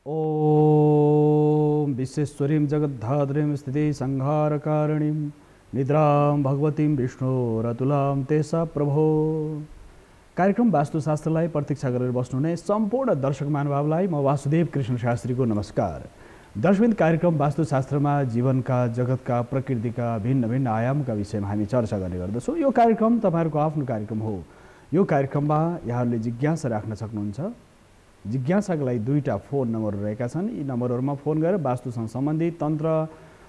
ॐ विश्वेश्वरीं जगद्धात्रीं स्थिति संहारकारिणीं निद्रां भगवतीं विष्णोरतुलां तेसा प्रभो। कार्यक्रम वास्तुशास्त्रलाई प्रतीक्षा गरेर बस्नुहुने सम्पूर्ण दर्शक महानुभावलाई म वासुदेव कृष्ण शास्त्रीको नमस्कार। दर्शकवृन्द, कार्यक्रम वास्तुशास्त्रमा जीवनका, जगतका, प्रकृतिका भिन्न भिन्न आयामका विषयमा हामी चर्चा गर्ने गर्दछौँ। यो कार्यक्रम तपाईहरुको आफ्नो कार्यक्रम हो। यो कार्यक्रममा यहाँहरूले जिज्ञासा राख्न सक्नुहुन्छ। जिज्ञासाका लागि दुईटा फोन नम्बर रहेका छन्। यी नम्बरहरुमा फोन गरेर वास्तुसँग सम्बन्धित तन्त्र,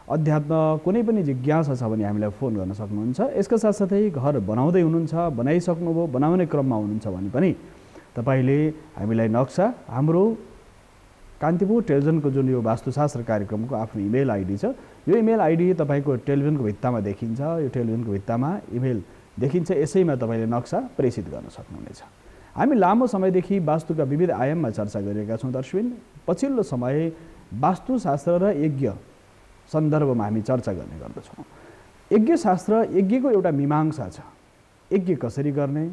अध्यात्म कुनै पनि जिज्ञासा छ भने हामीलाई फोन गर्न सक्नुहुन्छ। यसका साथसाथै घर बनाउँदै हुनुहुन्छ, बनाइसक्नुभयो, बनाउने क्रममा हुनुहुन्छ भने पनि तपाईले हामीलाई नक्सा हाम्रो कान्तिपुर टेलिभिजनको जुन यो वास्तुशास्त्र कार्यक्रमको आफ्नो इमेल आइडी छ, यो इमेल आइडी तपाईको टेलिभिजनको भित्तामा देखिन्छ। यो टेलिभिजनको भित्तामा इमेल देखिन्छ, यसैमा तपाईले नक्सा प्रेषित गर्न सक्नुहुनेछ। हामी लामो समयदेखि वास्तुका विविध आयाममा चर्चा गरिरहेका छौँ। दर्शकवृन्द, पछिल्लो समय वास्तुशास्त्र र यज्ञ सन्दर्भमा हामी चर्चा गर्ने गर्दछौँ। यज्ञशास्त्र, यज्ञको एउटा मीमांसा छ। यज्ञ कसरी गर्ने,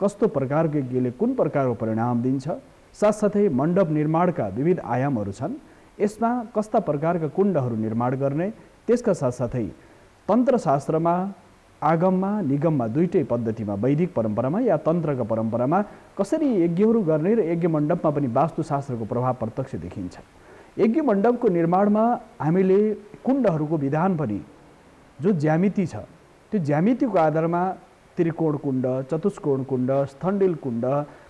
कस्तो प्रकारको यज्ञले कुन प्रकारको परिणाम दिन्छ, साथसाथै मण्डप निर्माणका विविध आयामहरू छन्। यसमा कस्ता प्रकारका कुण्डहरू निर्माण गर्ने, त्यसका साथसाथै तन्त्रशास्त्रमा, आगममा, निगममा दुईटै पद्धतिमा, वैदिक परम्परामा या तन्त्रका परम्परामा कसरी यज्ञहरू गर्ने र यज्ञ मण्डपमा पनि वास्तुशास्त्रको प्रभाव प्रत्यक्ष देखिन्छ। यज्ञ मण्डपको निर्माणमा हामीले कुण्डहरूको विधान पनि जो ज्यामिति छ, त्यो ज्यामितिको आधारमा त्रिकोण कुण्ड, चतुष्कोण कुण्ड, स्थण्डिल कुण्ड,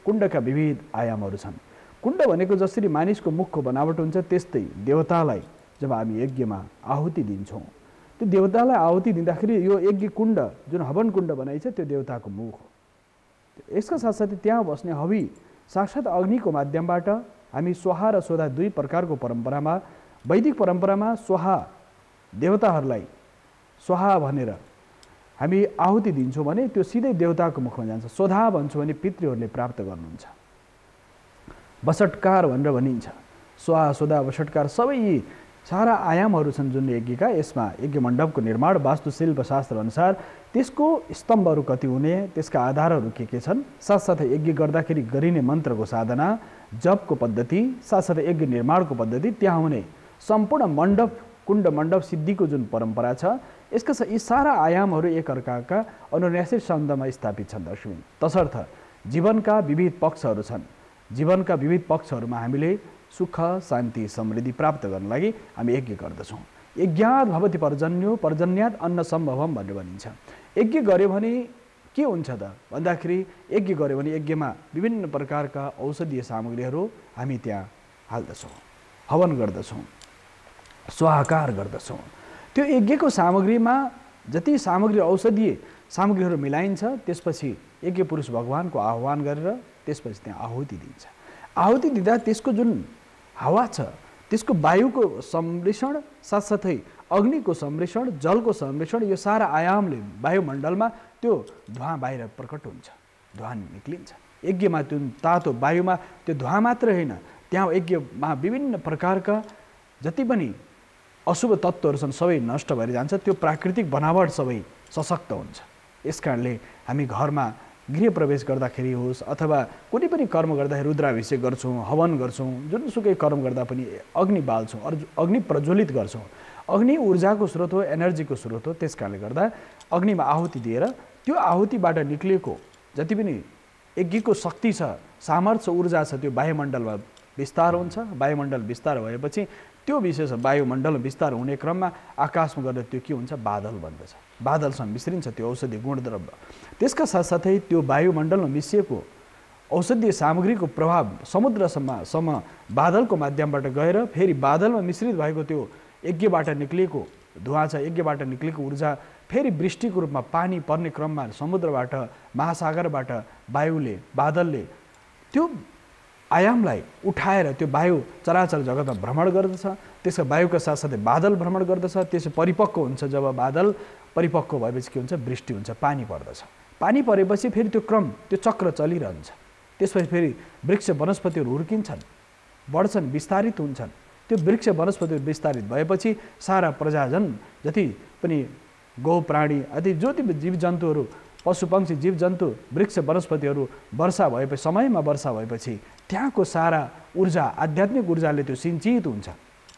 कुण्डका विविध आयामहरू छन्। कुण्ड भनेको जसरी मानिसको मुखको बनावट हुन्छ, त्यस्तै देवतालाई जब हामी यज्ञमा आहुति दिन्छौँ, त्यो देवतालाई आहुति दिँदाखेरि यो यज्ञ कुण्ड जुन हवन कुण्ड बनाइन्छ त्यो देवताको मुख हो। यसका साथसाथै त्यहाँ बस्ने हवि साक्षात् अग्निको माध्यमबाट हामी स्वाहा र स्वधा दुई प्रकारको परम्परामा, वैदिक परम्परामा स्वाहा देवताहरूलाई स्वाहा भनेर हामी आहुति दिन्छौँ भने त्यो सिधै देवताको मुखमा जान्छ। स्वधा भन्छौँ भने पितृहरूले प्राप्त गर्नुहुन्छ। वषट्कार भनेर भनिन्छ। स्वाहा, स्वधा, वषट्कार सबै सारा आयामहरू छन् जुन यज्ञका। यसमा यज्ञ मण्डपको निर्माण वास्तुशिल्प शास्त्र अनुसार त्यसको स्तम्भहरू कति हुने, त्यसका आधारहरू के छन्, साथसाथै यज्ञ गर्दाखेरि गरिने मन्त्रको साधना, जपको पद्धति, साथसाथै यज्ञ निर्माणको पद्धति, त्यहाँ हुने सम्पूर्ण मण्डप, कुण्ड मण्डप सिद्धिको जुन परम्परा छ, यसका यी सारा आयामहरू एकअर्काका अनुनासिक सम्बन्धमा स्थापित छन्। दर्शकवृन्द, तसर्थ जीवनका विविध पक्षहरू छन्। जीवनका विविध पक्षहरूमा हामीले सुख, शान्ति, समृद्धि प्राप्त गर्न लागि हामी यज्ञ गर्दछौँ। यज्ञात् भवति पर्जन्यो पर्जन्यात् अन्न सम्भवम भनेर भनिन्छ। यज्ञ गर्यो भने के हुन्छ त भन्दाखेरि, यज्ञ गर्यो भने यज्ञमा विभिन्न प्रकारका औषधीय सामग्रीहरू हामी त्यहाँ हाल्दछौँ, हवन गर्दछौँ, स्वाहाकार गर्दछौँ। त्यो यज्ञको सामग्रीमा जति सामग्री, औषधीय सामग्रीहरू मिलाइन्छ, त्यसपछि यज्ञ पुरुष भगवानको आह्वान गरेर त्यसपछि त्यहाँ आहुति दिन्छ। आहुति दिँदा त्यसको जुन हावा छ, त्यसको वायुको सम्मिश्रण, साथसाथै अग्निको सम्मिश्रण, जलको सम्मिश्रण, यो सारा आयामले वायुमण्डलमा त्यो धुवा बाहिर प्रकट हुन्छ, धुवा निक्लिन्छ। यज्ञमा त्यो तातो वायुमा त्यो धुवा मात्र होइन, त्यहाँ यज्ञमा विभिन्न प्रकारका जति पनि अशुभ तत्त्वहरू छन् सबै नष्ट भएर जान्छ। त्यो प्राकृतिक बनावट सबै सशक्त हुन्छ। यसकारणले हामी घरमा गृह प्रवेश गर्दाखेरि होस् अथवा कुनै पनि कर्म गर्दाखेरि रुद्राभिषेक गर्छौँ, हवन गर्छौँ, जुनसुकै कर्म गर्दा पनि अग्नि बाल्छौँ, अग्नि प्रज्वलित गर्छौँ। अग्नि ऊर्जाको स्रोत हो, एनर्जीको स्रोत हो। त्यस कारणले गर्दा अग्निमा आहुति दिएर त्यो आहुतिबाट निक्लिएको जति पनि यज्ञको शक्ति छ, सामर्थ्य, ऊर्जा छ, त्यो वायुमण्डलमा विस्तार हुन्छ। वायुमण्डल विस्तार भएपछि त्यो विशेष वायुमण्डल विस्तार हुने क्रममा आकाशमा गर्दा त्यो के हुन्छ, बादल बन्दछ। बादलसँग मिश्रिन्छ त्यो औषधि गुणद्रव्य। त्यसका साथसाथै त्यो वायुमण्डलमा मिसिएको औषधीय सामग्रीको प्रभाव समुद्रसम्म बादलको माध्यमबाट गएर फेरि बादलमा मिश्रित भएको त्यो यज्ञबाट निक्लिएको धुवा छ, यज्ञबाट निक्लेको ऊर्जा फेरि वृष्टिको रूपमा पानी पर्ने क्रममा समुद्रबाट, महासागरबाट वायुले, बादलले त्यो आयामलाई उठाएर त्यो वायु चराचर जगतमा भ्रमण गर्दछ। त्यसको वायुका साथसाथै बादल भ्रमण गर्दछ। त्यसो परिपक्व हुन्छ। जब बादल परिपक्व भएपछि के हुन्छ, वृष्टि हुन्छ, पानी पर्दछ। पानी परेपछि फेरि त्यो क्रम, त्यो चक्र चलिरहन्छ। त्यसपछि फेरि वृक्ष वनस्पतिहरू हुर्किन्छन्, बढ्छन्, विस्तारित हुन्छन्। त्यो वृक्ष वनस्पतिहरू विस्तारित भएपछि सारा प्रजाजन जति पनि गौ प्राणी आदि जति जीव जन्तुहरू पशुपक्षी जीवजन्तु वृक्ष वनस्पतिहरू वर्षा भएपछि समयमा वर्षा भएपछि त्यहाँको सारा ऊर्जा आध्यात्मिक ऊर्जाले त्यो सिञ्चित हुन्छ।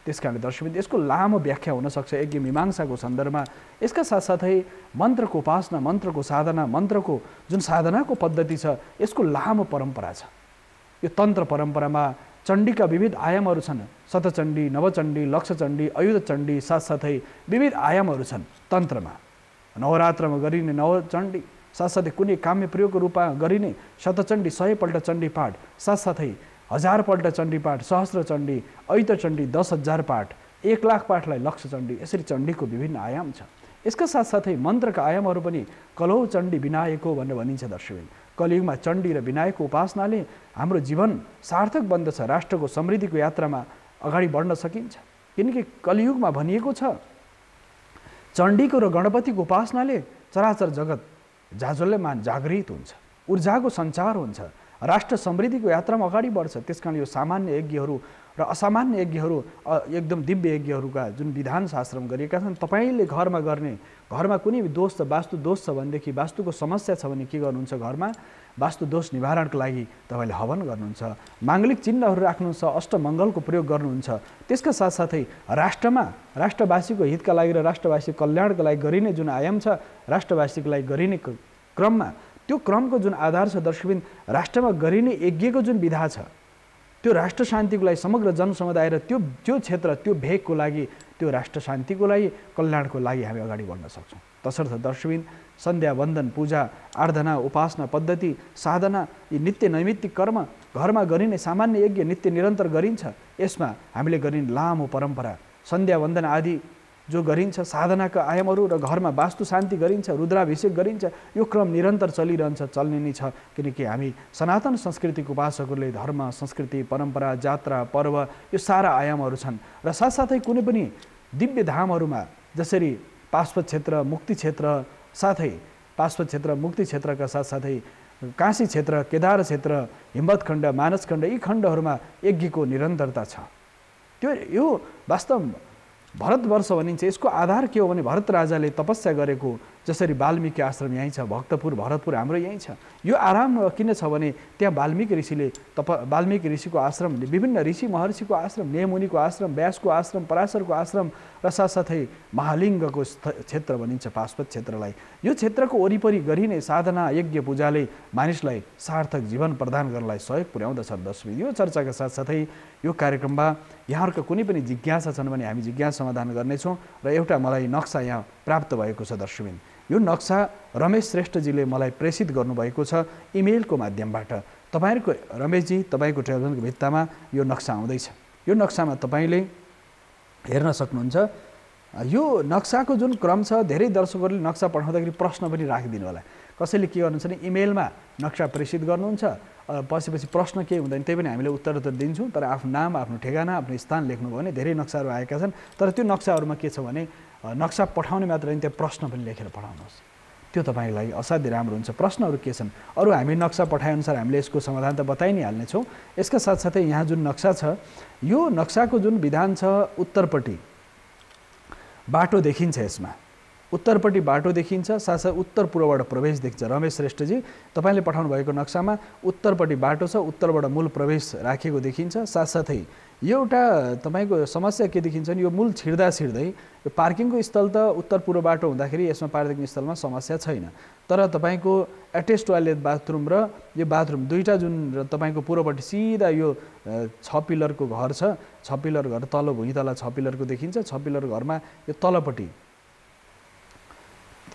त्यसकारणले दर्शकवृन्द यसको लामो व्याख्या हुनसक्छ यज्ञ मीमांसाको सन्दर्भमा। यसका साथसाथै मन्त्रको उपासना, मन्त्रको साधना, मन्त्रको जुन साधनाको पद्धति छ यसको लामो परम्परा छ। यो तन्त्र परम्परामा चण्डीका विविध आयामहरू छन्। शतचण्डी, नवचण्डी, लक्षचण्डी, अयुधचण्डी, साथसाथै विविध आयामहरू छन् तन्त्रमा। नवरात्रमा गरिने नवचण्डी, साथसाथै कुनै काम्य प्रयोगको रूपमा गरिने शतचण्डी, 100 पल्ट चण्डी पाठ, साथसाथै 1000 पल्ट चण्डी पाठ, सहस्र चण्डी, अयुधचण्डी, 10,000 पाठ, 1,00,000 पाठलाई लक्षचण्डी, यसरी चण्डीको विभिन्न आयाम छ। यसका साथसाथै मन्त्रका आयामहरू पनि कलौ चण्डी विनायको भनेर भनिन्छ दर्शकवृन्द। कलियुगमा चण्डी र विनायकको उपासनाले हाम्रो जीवन सार्थक बन्दछ, राष्ट्रको समृद्धिको यात्रामा अगाडि बढ्न सकिन्छ। किनकि कलियुगमा भनिएको छ चण्डीको र गणपतिको उपासनाले चराचर जगत जाजल्यमान जागृत हुन्छ, ऊर्जाको सञ्चार हुन्छ, राष्ट्र समृद्धिको यात्रामा अगाडि बढ्छ। त्यसकारण यो सामान्य यज्ञहरू र असामान्य यज्ञहरू, एकदम दिव्य यज्ञहरूका जुन विधान शास्त्रमा गरिएका छन्, तपाईँले घरमा गर्ने, घरमा कुनै दोष छ, वास्तु दोष छ भनेदेखि, वास्तुको समस्या छ भने के गर्नुहुन्छ, घरमा वास्तु दोष निवारणको लागि तपाईँले हवन गर्नुहुन्छ, माङ्गलिक चिन्हहरू राख्नुहुन्छ, अष्टमङ्गलको प्रयोग गर्नुहुन्छ। त्यसका साथसाथै राष्ट्रमा राष्ट्रवासीको हितका लागि र राष्ट्रवासीको कल्याणको लागि गरिने जुन आयाम छ, राष्ट्रवासीको लागि गरिने क्रममा त्यो क्रमको जुन आधार छ दर्शकवृन्द, राष्ट्रमा गरिने यज्ञको जुन विधा छ त्यो राष्ट्र शान्तिको लागि, समग्र जनसमुदाय र त्यो क्षेत्र, त्यो भेगको लागि, त्यो राष्ट्र शान्तिको लागि, कल्याणको लागि हामी अगाडि बढ्न सक्छौँ। तसर्थ दर्शकवृन्द सन्ध्या, वन्दन, पूजा, आराधना, उपासना पद्धति, साधना, यी नित्य नैमित्तिक कर्म, घरमा गरिने सामान्य यज्ञ नित्य निरन्तर गरिन्छ। यसमा हामीले गरिने लामो परम्परा, सन्ध्या वन्दन आदि जो गरिन्छ, साधनाका आयामहरू र घरमा वास्तु शान्ति गरिन्छ, रुद्राभिषेक गरिन्छ, यो क्रम निरन्तर चलिरहन्छ, चल्ने नै छ। किनकि हामी सनातन संस्कृतिको उपासकहरूले धर्म, संस्कृति, परम्परा, जात्रा, पर्व यो सारा आयामहरू छन्। र साथसाथै कुनै पनि दिव्य धामहरूमा जसरी पाशुपत क्षेत्र, मुक्ति क्षेत्र, साथै पाशुपत क्षेत्र, मुक्ति क्षेत्रका साथसाथै काशी क्षेत्र, केदार क्षेत्र, हिम्मत खण्ड, मानस खण्ड, यी खण्डहरूमा यज्ञको निरन्तरता छ। त्यो यो वास्तव भरतवर्ष भनिन्छ। यसको आधार के हो भने भरत राजाले तपस्या गरेको, जसरी वाल्मीकि आश्रम यहीँ छ, भक्तपुर, भरतपुर हाम्रो यहीँ छ। यो आराम किन छ भने त्यहाँ वाल्मीकि ऋषिले वाल्मीकि ऋषिको आश्रम, विभिन्न ऋषि महर्षिको आश्रम, नेमुनिको आश्रम, व्यासको आश्रम, पराशरको आश्रम र साथसाथै महालिङ्गको क्षेत्र भनिन्छ पाशुपत क्षेत्रलाई। यो क्षेत्रको वरिपरि गरिने साधना, यज्ञ, पूजाले मानिसलाई सार्थक जीवन प्रदान गर्नलाई सहयोग पुर्याउँदछ। दर्शक, यो चर्चाका साथसाथै यो कार्यक्रममा यहाँहरूका कुनै पनि जिज्ञासा छन् भने हामी जिज्ञासा समाधान गर्नेछौँ। र एउटा मलाई नक्सा यहाँ प्राप्त भएको छ दर्शकवृन्द। यो नक्सा रमेश श्रेष्ठजीले मलाई प्रेषित गर्नुभएको छ इमेलको माध्यमबाट। तपाईँहरूको रमेशजी, तपाईँको टेलिभिजनको भित्तामा यो नक्सा आउँदैछ। यो नक्सामा तपाईँले हेर्न सक्नुहुन्छ। यो नक्साको जुन क्रम छ, धेरै दर्शकहरूले नक्सा पठाउँदाखेरि प्रश्न पनि राखिदिनु होला। कसैले के गर्नुहुन्छ भने इमेलमा नक्सा प्रेषित गर्नुहुन्छ, पछि प्रश्न केही हुँदैन, त्यही पनि हामीले उत्तर दिन्छौँ। तर आफ्नो नाम, आफ्नो ठेगाना, आफ्नो स्थान लेख्नुभयो भने धेरै नक्साहरू आएका छन्। तर त्यो नक्साहरूमा के छ भने नक्सा पठाउने मात्र होइन, त्यहाँ प्रश्न पनि लेखेर पठाउनुहोस्। त्यो तपाईँलाई असाध्यै राम्रो हुन्छ। प्रश्नहरू के छन्, अरू हामी नक्सा पठाएअनुसार हामीले यसको समाधान त बताइ नै हाल्नेछौँ। यसका साथसाथै यहाँ जुन नक्सा छ, यो नक्साको जुन विधान छ, उत्तरपट्टि बाटो देखिन्छ। यसमा उत्तरपट्टि बाटो देखिन्छ, साथसाथै उत्तर पूर्वबाट प्रवेश देखिन्छ। रमेश श्रेष्ठजी, तपाईँले पठाउनु भएको नक्सामा उत्तरपट्टि बाटो छ, उत्तरबाट मूल प्रवेश राखेको देखिन्छ। साथसाथै यो एउटा तपाईँको समस्या के देखिन्छ भने यो मूल छिर्दा यो पार्किङको स्थल त उत्तर पूर्व बाटो हुँदाखेरि यसमा पार्किङ स्थलमा समस्या छैन। तर तपाईँको एटेच टोयलेट बाथरुम र यो बाथरुम दुईवटा जुन तपाईँको पूर्वपट्टि सिधा यो 6 पिलरको घर छ, 6 पिलर घर तल भुइँ तल 6 पिलरको देखिन्छ। 6 पिलर घरमा यो तलपट्टि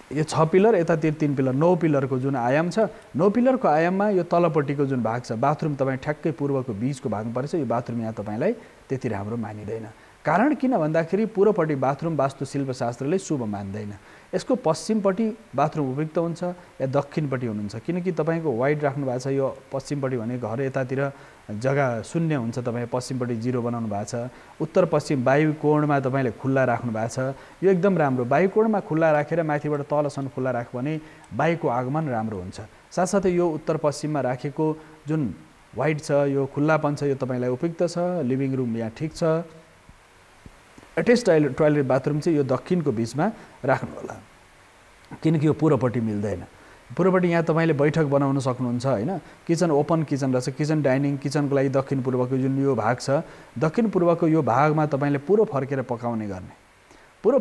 यो 6 पिलर, यतातिर 3 पिलर, 9 पिलरको जुन आयाम छ, 9 पिलरको आयाममा यो तलपट्टिको जुन भाग छ, बाथरुम तपाईँ ठ्याक्कै पूर्वको बीचको भागमा परेछ। यो बाथरुम यहाँ तपाईँलाई त्यति राम्रो मानिँदैन। कारण किन भन्दाखेरि पूर्वपट्टि बाथरुम वास्तुशिल्पशास्त्रले शुभ मान्दैन। यसको पश्चिमपट्टि बाथरुम उपयुक्त हुन्छ या दक्षिणपट्टि हुनुहुन्छ। किनकि तपाईँको वाइड राख्नु भएको छ, यो पश्चिमपट्टि भने घर यतातिर जग्गा शून्य हुन्छ, तपाईँ पश्चिमपट्टि 0 बनाउनु भएको छ। उत्तर पश्चिम वायु कोणमा तपाईँले खुल्ला राख्नु भएको छ, यो एकदम राम्रो। वायु कोणमा खुल्ला राखेर माथिबाट तलसम्म खुल्ला राख्यो भने वायुको आगमन राम्रो हुन्छ। साथसाथै यो उत्तर पश्चिममा राखेको जुन वाइड छ, यो खुल्लापन छ, यो तपाईँलाई उपयुक्त छ। लिभिङ रुम यहाँ ठिक छ। एटेच टोयलेट बाथरुम चाहिँ यो दक्षिणको बिचमा राख्नु होला, किनकि यो पूर्वपट्टि मिल्दैन। पूर्वपट्टि यहाँ तपाईँले बैठक बनाउन सक्नुहुन्छ होइन। किचन ओपन किचन रहेछ, किचन डाइनिङ, किचनको लागि दक्षिण पूर्वको जुन यो भाग छ, दक्षिण पूर्वको यो भागमा तपाईँले पुरो फर्केर पकाउने गर्ने, पुरो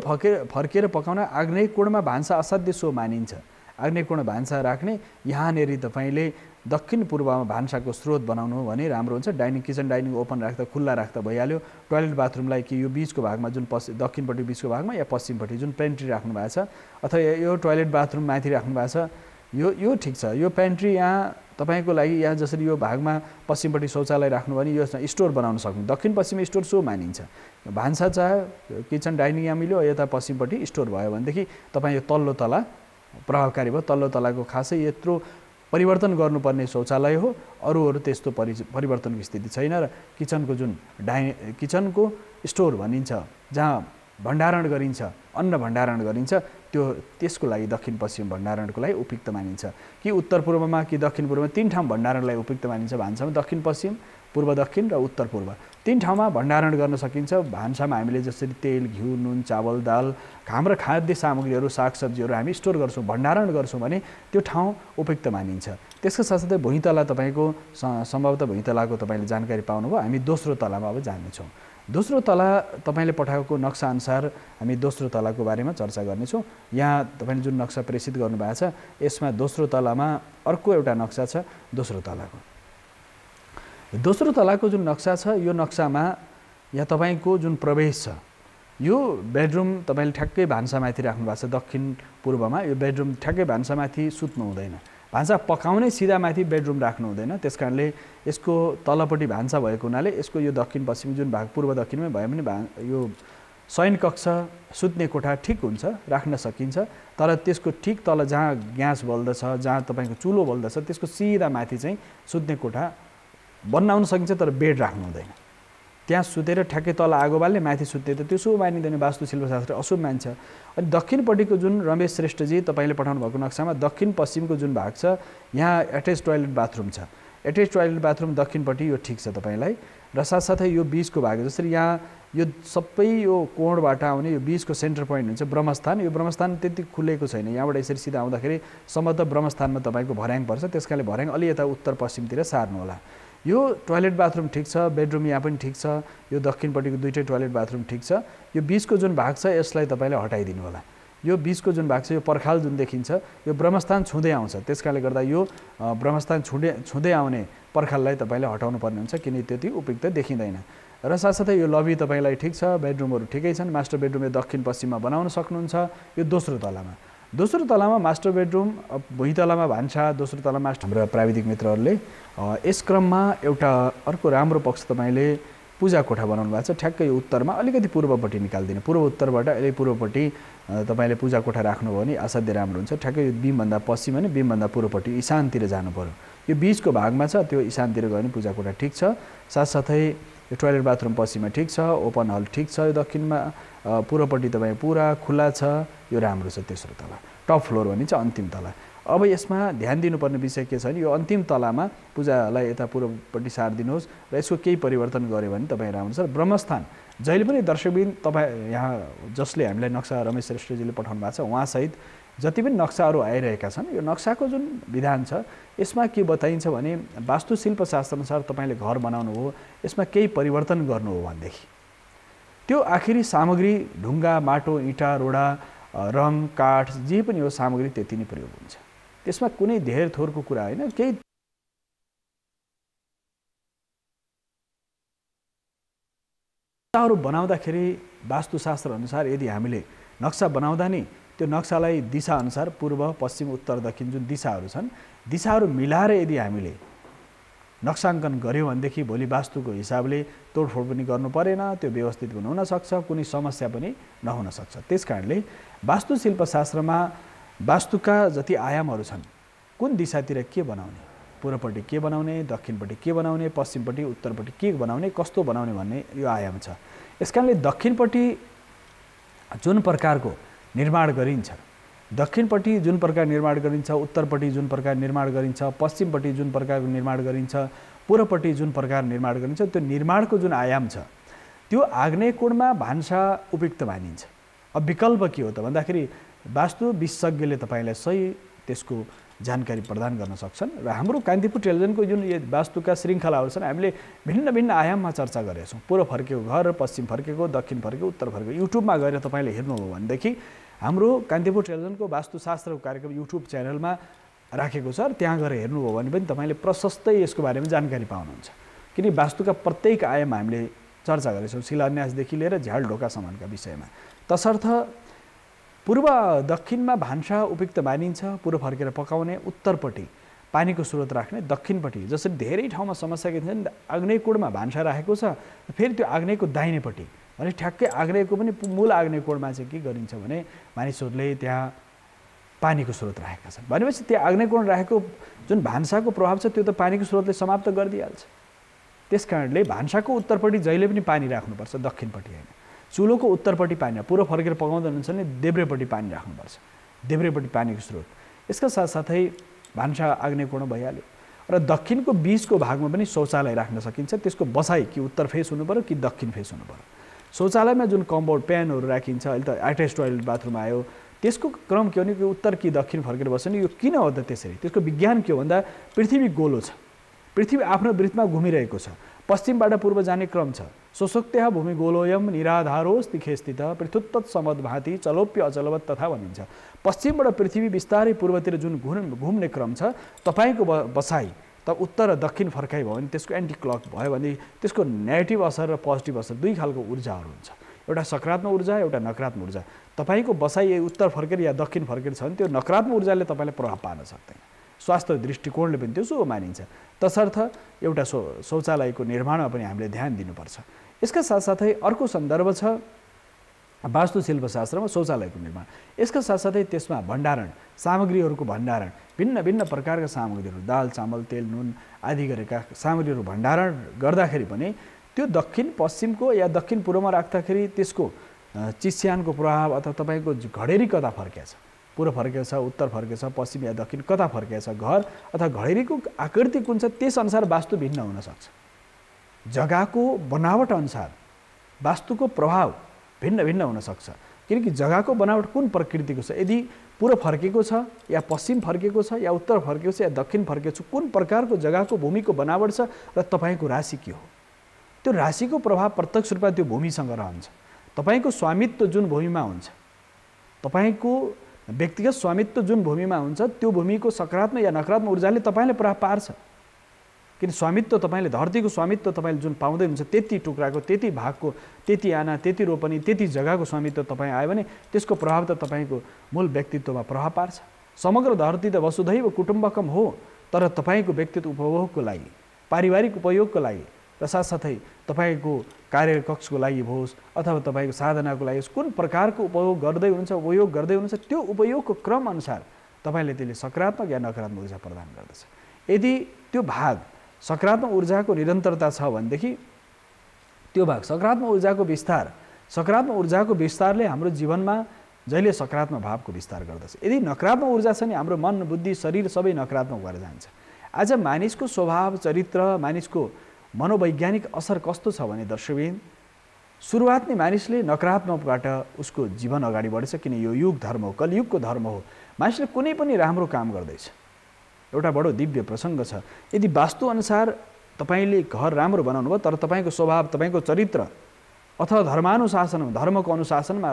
फर्केर पकाउन आग्नेय कोणमा भान्सा असाध्य सो मानिन्छ। आग्नेय कोण भान्सा राख्ने, यहाँनेरि तपाईँले दक्षिण पूर्वमा भान्साको स्रोत बनाउनु हो भने राम्रो हुन्छ। डाइनिङ किचन डाइनिङ ओपन राख्दा खुल्ला राख्दा भइहाल्यो। टोयलेट बाथरुमलाई कि यो बिचको भागमा जुन दक्षिणपट्टि बिचको भागमा या पश्चिमपट्टि जुन पेन्ट्री राख्नु भएको छ अथवा यो टोयलेट बाथरुम माथि राख्नु भएको छ, यो ठिक छ। यो पेन्ट्री यहाँ तपाईँको लागि यहाँ जसरी यो भागमा पश्चिमपट्टि शौचालय राख्नु भने यो स्टोर बनाउन सक्नु, दक्षिण पश्चिम स्टोर सो मानिन्छ। भान्सा चाहे किचन डाइनिङ यहाँ मिल्यो, यता पश्चिमपट्टि स्टोर भयो भनेदेखि तपाईँ यो तल्लो तला प्रभावकारी भयो। तल्लो तलाको खासै यत्रो परिवर्तन गर्नुपर्ने शौचालय हो, अरू त्यस्तो परिवर्तनको स्थिति छैन। र किचनको जुन किचनको स्टोर भनिन्छ, जहाँ भण्डारण गरिन्छ, अन्न भण्डारण गरिन्छ, त्यसको लागि दक्षिण पश्चिम भण्डारणको लागि उपयुक्त मानिन्छ। कि उत्तर पूर्वमा कि दक्षिण पूर्वमा, 3 ठाउँ भण्डारणलाई उपयुक्त मानिन्छ भान्सामा। दक्षिण पश्चिम, पूर्व दक्षिण र उत्तर पूर्व 3 ठाउँमा भण्डारण गर्न सकिन्छ। भान्सामा हामीले जसरी तेल, घिउ, नुन, चावल, दाल, हाम्रो खाद्य सामग्रीहरू, सागसब्जीहरू हामी स्टोर गर्छौँ, भण्डारण गर्छौँ भने त्यो ठाउँ उपयुक्त मानिन्छ। त्यसको साथसाथै भुइँतला तपाईँको सम्भवतः भुइँतलाको तपाईँले जानकारी पाउनुभयो। हामी दोस्रो तलामा अब जानेछौँ। दोस्रो तला तपाईँले पठाएको नक्सा अनुसार हामी दोस्रो तलाको बारेमा चर्चा गर्नेछौँ। यहाँ तपाईँले जुन नक्सा प्रेषित गर्नुभएको छ, यसमा दोस्रो तलामा अर्को एउटा नक्सा छ। दोस्रो तलाको जुन नक्सा छ, यो नक्सामा यहाँ तपाईँको जुन प्रवेश छ, यो बेडरुम तपाईँले ठ्याक्कै भान्सामाथि राख्नु भएको छ। दक्षिण पूर्वमा यो बेडरुम ठ्याक्कै भान्सामाथि सुत्नु हुँदैन, भान्सा पकाउने सिधा माथि बेडरुम राख्नु हुँदैन। त्यस कारणले यसको तलपट्टि भान्सा भएको हुनाले यसको यो दक्षिण पश्चिम जुन भाग पूर्व दक्षिणमै भयो भने यो शयन कक्ष, सुत्ने कोठा ठिक हुन्छ, राख्न सकिन्छ। तर त्यसको ठिक तल जहाँ ग्यास बल्दछ, जहाँ तपाईँको चुलो बल्दछ, त्यसको सिधा माथि चाहिँ सुत्ने कोठा बनाउन सकिन्छ, तर बेड राख्नु हुँदैन। त्यहाँ सुतेर ठ्याक्कै तल आगो बाल्ने, माथि सुत्ने त त्यो शुभ मानिँदैन, वास्तुशिल्पशास्त्र अशुभ मान्छ। अनि दक्षिणपट्टिको जुन रमेश श्रेष्ठजी तपाईँले पठाउनु भएको नक्सामा दक्षिण पश्चिमको जुन भाग छ, यहाँ एटेच टोयलेट बाथरुम छ। एटेच टोयलेट बाथरुम दक्षिणपट्टि यो ठिक छ तपाईँलाई। र साथसाथै यो बिचको भाग, जसरी यहाँ यो सबै यो कोणबाट आउने यो बिचको सेन्टर पोइन्ट हुन्छ ब्रह्मस्थान। यो ब्रह्मस्थान त्यति खुलेको छैन, यहाँबाट यसरी सिधा आउँदाखेरि सम्भवतः ब्रह्मस्थानमा तपाईँको भर्याङ पर्छ। त्यस कारणले भर्याङ अलि यता उत्तर पश्चिमतिर सार्नु होला। यो टोयलेट बाथरुम ठिक छ, बेडरुम यहाँ पनि ठिक छ, यो दक्षिणपट्टिको दुईटै टोयलेट बाथरुम ठिक छ। यो बिचको जुन भाग छ यसलाई तपाईँले हटाइदिनु होला। यो बिचको जुन भाग छ, यो पर्खाल जुन देखिन्छ, यो ब्रह्मस्थान छुँदै आउँछ। त्यस कारणले गर्दा यो ब्रह्मस्थान छुँदै आउने पर्खाललाई तपाईँले हटाउनु पर्ने हुन्छ, किन त्यति उपयुक्त देखिँदैन। र साथसाथै यो लबी तपाईँलाई ठिक छ, बेडरुमहरू ठिकै छन्। मास्टर बेडरुम यो दक्षिण पश्चिममा बनाउन सक्नुहुन्छ। यो दोस्रो तलामा मास्टर बेडरुम, भुइँतलामा भान्सा, दोस्रो तला मास्टर। हाम्रो प्राविधिक मित्रहरूले यस क्रममा एउटा अर्को राम्रो पक्ष तपाईँले पूजा कोठा बनाउनु भएको छ। ठ्याक्कै यो उत्तरमा अलिकति पूर्वपट्टि निकालिदिने, पूर्व उत्तरबाट अहिले पूर्वपट्टि तपाईँले पूजा कोठा राख्नुभयो भने असाध्य राम्रो हुन्छ। ठ्याक्कै यो बिमभन्दा पश्चिम भने बिमभन्दा पूर्वपट्टि इशानतिर जानु पर्यो। यो बिचको भागमा छ, त्यो इशानतिर गयो भने पूजा कोठा ठिक छ। साथसाथै यो टोयलेट बाथरुम पश्चिममा ठिक छ, ओपन हल ठिक छ। यो दक्षिणमा पूर्वपट्टि तपाईँ पुरा खुला छ, यो राम्रो छ। तेस्रो तला टप फ्लोर भनिन्छ, अन्तिम तला। अब यसमा ध्यान दिनुपर्ने विषय के छ भने यो अन्तिम तलामा पूजालाई यता पूर्वपट्टि सारिदिनुहोस् र यसको केही परिवर्तन गऱ्यो भने तपाईँ राम्रो छ। ब्रह्मस्थान जहिले पनि दर्शकबिन तपाईँ यहाँ जसले हामीलाई नक्सा रमेश श्रेष्ठजीले पठाउनु भएको छ, उहाँसहित जति पनि नक्साहरू आइरहेका छन्, यो नक्साको जुन विधान छ यसमा के बताइन्छ भने वास्तुशिल्पशास्त्र अनुसार तपाईँले घर बनाउनु हो, यसमा केही परिवर्तन गर्नु हो भनेदेखि त्यो आखिरी सामग्री ढुङ्गा, माटो, इँटा, रोडा, रङ, काठ जे पनि हो सामग्री त्यति नै प्रयोग हुन्छ। त्यसमा कुनै धेर थोरको कुरा होइन। केही नक्साहरू बनाउँदाखेरि वास्तुशास्त्र अनुसार यदि हामीले नक्सा बनाउँदा नि त्यो नक्सालाई दिशाअनुसार पूर्व, पश्चिम, उत्तर, दक्षिण जुन दिशाहरू छन्, दिशाहरू मिलाएर यदि हामीले नक्साङ्कन गऱ्यौँ भनेदेखि भोलि वास्तुको हिसाबले तोडफोड पनि गर्नु परेन, त्यो व्यवस्थित पनि हुनसक्छ, कुनै समस्या पनि नहुन सक्छ। त्यस कारणले वास्तुशिल्पशास्त्रमा वास्तुका जति आयामहरू छन्, कुन दिशातिर के बनाउने, पूर्वपट्टि के बनाउने, दक्षिणपट्टि के बनाउने, पश्चिमपट्टि उत्तरपट्टि के बनाउने, कस्तो बनाउने भन्ने यो आयाम छ। यस कारणले दक्षिणपट्टि जुन प्रकारको निर्माण गरिन्छ, दक्षिणपट्टि जुन प्रकार निर्माण गरिन्छ, उत्तरपट्टि जुन प्रकार निर्माण गरिन्छ, पश्चिमपट्टि जुन प्रकारको निर्माण गरिन्छ, पूर्वपट्टि जुन प्रकार निर्माण गरिन्छ, त्यो निर्माणको जुन आयाम छ त्यो आग्नेय कोणमा भान्सा उपयुक्त मानिन्छ। अब विकल्प के हो त भन्दाखेरि वास्तु विशेषज्ञले तपाईँलाई सही त्यसको जानकारी प्रदान गर्न सक्छन्। र हाम्रो कान्तिपुर टेलिभिजनको जुन यो वास्तुका श्रृङ्खलाहरू छन् हामीले भिन्न भिन्न आयाममा चर्चा गरेका छौँ। पूर्व फर्केको घर, पश्चिम फर्केको, दक्षिण फर्केको, उत्तर फर्केको। युट्युबमा गएर तपाईँले हेर्नुभयो भनेदेखि हाम्रो कान्तिपुर टेलिभिजनको वास्तुशास्त्रको कार्यक्रम युट्युब च्यानलमा राखेको छ। त्यहाँ गएर हेर्नुभयो भने पनि तपाईँले प्रशस्तै यसको बारेमा जानकारी पाउनुहुन्छ। किन वास्तुका प्रत्येक आयाममा हामीले चर्चा गरेका छौँ, शिलान्यासदेखि लिएर झ्याल ढोकासम्मका विषयमा। तसर्थ पूर्व दक्षिणमा भान्सा उपयुक्त मानिन्छ, पूर्व फर्केर पकाउने, उत्तरपट्टि पानीको स्रोत राख्ने, दक्षिणपट्टि जसरी धेरै ठाउँमा समस्या के छ आग्नेयकोणमा भान्सा राखेको छ, फेरि त्यो आग्नेयको दाहिनेपट्टि भने ठ्याक्कै आग्नेयको पनि मूल आग्नेयकोणमा चाहिँ के गरिन्छ भने मानिसहरूले त्यहाँ पानीको स्रोत राखेका छन्। भनेपछि त्यो आग्नेयकोण राखेको जुन भान्साको प्रभाव छ त्यो त पानीको स्रोतले समाप्त गरिदिइहाल्छ। त्यस कारणले भान्साको उत्तरपट्टि जहिले पनि पानी राख्नुपर्छ, दक्षिणपट्टि होइन। चुलोको उत्तरपट्टि पानी, पूर्व फर्केर पकाउँदै हुनुहुन्छ भने देब्रेपट्टि पानी राख्नुपर्छ, देब्रेपट्टि पानीको स्रोत। यसका साथसाथै भान्सा आग्नेयकोण भइहाल्यो। र दक्षिणको बीचको भागमा पनि शौचालय राख्न सकिन्छ। त्यसको बसाइ कि उत्तर फेस हुनु पऱ्यो कि दक्षिण फेस हुनु पऱ्यो। शौचालयमा जुन कम्पाउन्ड प्यानहरू राखिन्छ, अहिले त एट्याच टोयलेट बाथरुम आयो, त्यसको क्रम के हो भने कि उत्तर कि दक्षिण फर्केर बस्ने। यो किन हो त त्यसरी? त्यसको विज्ञान के हो भन्दा पृथ्वी गोलो छ, पृथ्वी आफ्नो वृत्तमा घुमिरहेको छ, पश्चिमबाट पूर्व जाने क्रम छ। सोशोक्त्या भूमि गोलोयम निराधारोस्ति खेस्थित पृथुत्तत् समद्भाति चलोप्य अचलवत् तथा भनिन्छ। पश्चिमबाट पृथ्वी बिस्तारै पूर्वतिर जुन घुम्ने क्रम छ, तपाईँको बसाइ त उत्तर र दक्षिण फर्काइ भयो भने त्यसको एन्टी क्लक भयो भने त्यसको नेगेटिभ असर र पोजिटिभ असर दुई खालको ऊर्जाहरू हुन्छ। एउटा सकारात्मक ऊर्जा, एउटा नकारात्मक ऊर्जा। तपाईँको बसाइ उत्तर फर्केर या दक्षिण फर्केर छ भने त्यो नकारात्मक ऊर्जाले तपाईँलाई प्रभाव पार्न सक्दैन। स्वास्थ्य दृष्टिकोणले पनि त्यो शुभ मानिन्छ। तसर्थ एउटा शौचालयको निर्माणमा पनि हामीले ध्यान दिनुपर्छ। यसका साथसाथै अर्को सन्दर्भ छ वास्तुशिल्पशास्त्रमा शौचालयको निर्माण। यसका साथसाथै त्यसमा भण्डारण, सामग्रीहरूको भण्डारण, भिन्न भिन्न प्रकारका सामग्रीहरू, दाल चामल तेल नुन आदि गरेका सामग्रीहरू भण्डारण गर्दाखेरि पनि त्यो दक्षिण पश्चिमको या दक्षिण पूर्वमा राख्दाखेरि त्यसको चिस्यानको प्रभाव अथवा तपाईँको घडेरी कता फर्केको छ, पूर्व फर्केको छ, उत्तर फर्केको छ, पश्चिम या दक्षिण कता फर्केको छ घर अथवा घडेरीको आकृति कुन छ त्यसअनुसार वास्तु भिन्न हुनसक्छ। जग्गाको बनावट अनुसार वास्तुको प्रभाव भिन्न भिन्न हुनसक्छ। किनकि जग्गाको बनावट कुन प्रकृतिको छ, यदि पूर्व फर्केको छ या पश्चिम फर्केको छ या उत्तर फर्केको छ या दक्षिण फर्केको छ, कुन प्रकारको जग्गाको भूमिको बनावट छ र तपाईँको राशि के हो, त्यो राशिको प्रभाव प्रत्यक्ष रूपमा त्यो भूमिसँग रहन्छ। तपाईँको स्वामित्व जुन भूमिमा हुन्छ, तपाईँको व्यक्तिगत स्वामित्व जुन भूमिमा हुन्छ त्यो भूमिको सकारात्मक या नकारात्मक ऊर्जाले तपाईँलाई प्रभाव पार्छ। किन स्वामित्व तपाईँले धरतीको स्वामित्व तपाईँले जुन पाउँदै हुन्छ त्यति टुक्राको, त्यति भागको, त्यति आना, त्यति रोपनी, त्यति जग्गाको स्वामित्व तपाईँ आयो भने त्यसको प्रभाव त तपाईँको मूल व्यक्तित्वमा प्रभाव पार्छ। समग्र धरती त वसुधैव कुटुम्बकम हो, तर तपाईँको व्यक्तित्व उपभोगको लागि, पारिवारिक उपयोगको लागि र साथसाथै तपाईँको कार्यकक्षको लागि होस् अथवा तपाईँको साधनाको लागि कुन प्रकारको उपयोग गर्दै हुनुहुन्छ त्यो उपयोगको क्रम अनुसार तपाईँले त्यसले सकारात्मक या नकारात्मक ऊर्जा प्रदान गर्दछ। यदि त्यो भाग सकारात्मक ऊर्जाको निरन्तरता छ भनेदेखि त्यो भाग सकारात्मक ऊर्जाको विस्तारले हाम्रो जीवनमा जहिले सकारात्मक भावको विस्तार गर्दछ। यदि नकारात्मक ऊर्जा छ नि हाम्रो मन बुद्धि शरीर सबै नकारात्मक भएर जान्छ। आज मानिसको स्वभाव चरित्र, मानिसको मनोवैज्ञानिक असर कस्तो छ भने दर्शकबिन सुरुवात नै मानिसले नकारात्मकबाट उसको जीवन अगाडि बढ्छ। किन यो युग धर्म हो, कलियुगको धर्म हो। मानिसले कुनै पनि राम्रो काम गर्दैछ। एउटा बडो दिव्य प्रसङ्ग छ। यदि वास्तु अनुसार तपाईँले घर राम्रो बनाउनु भयो तर तपाईँको स्वभाव, तपाईँको चरित्र अथवा धर्मको अनुशासनमा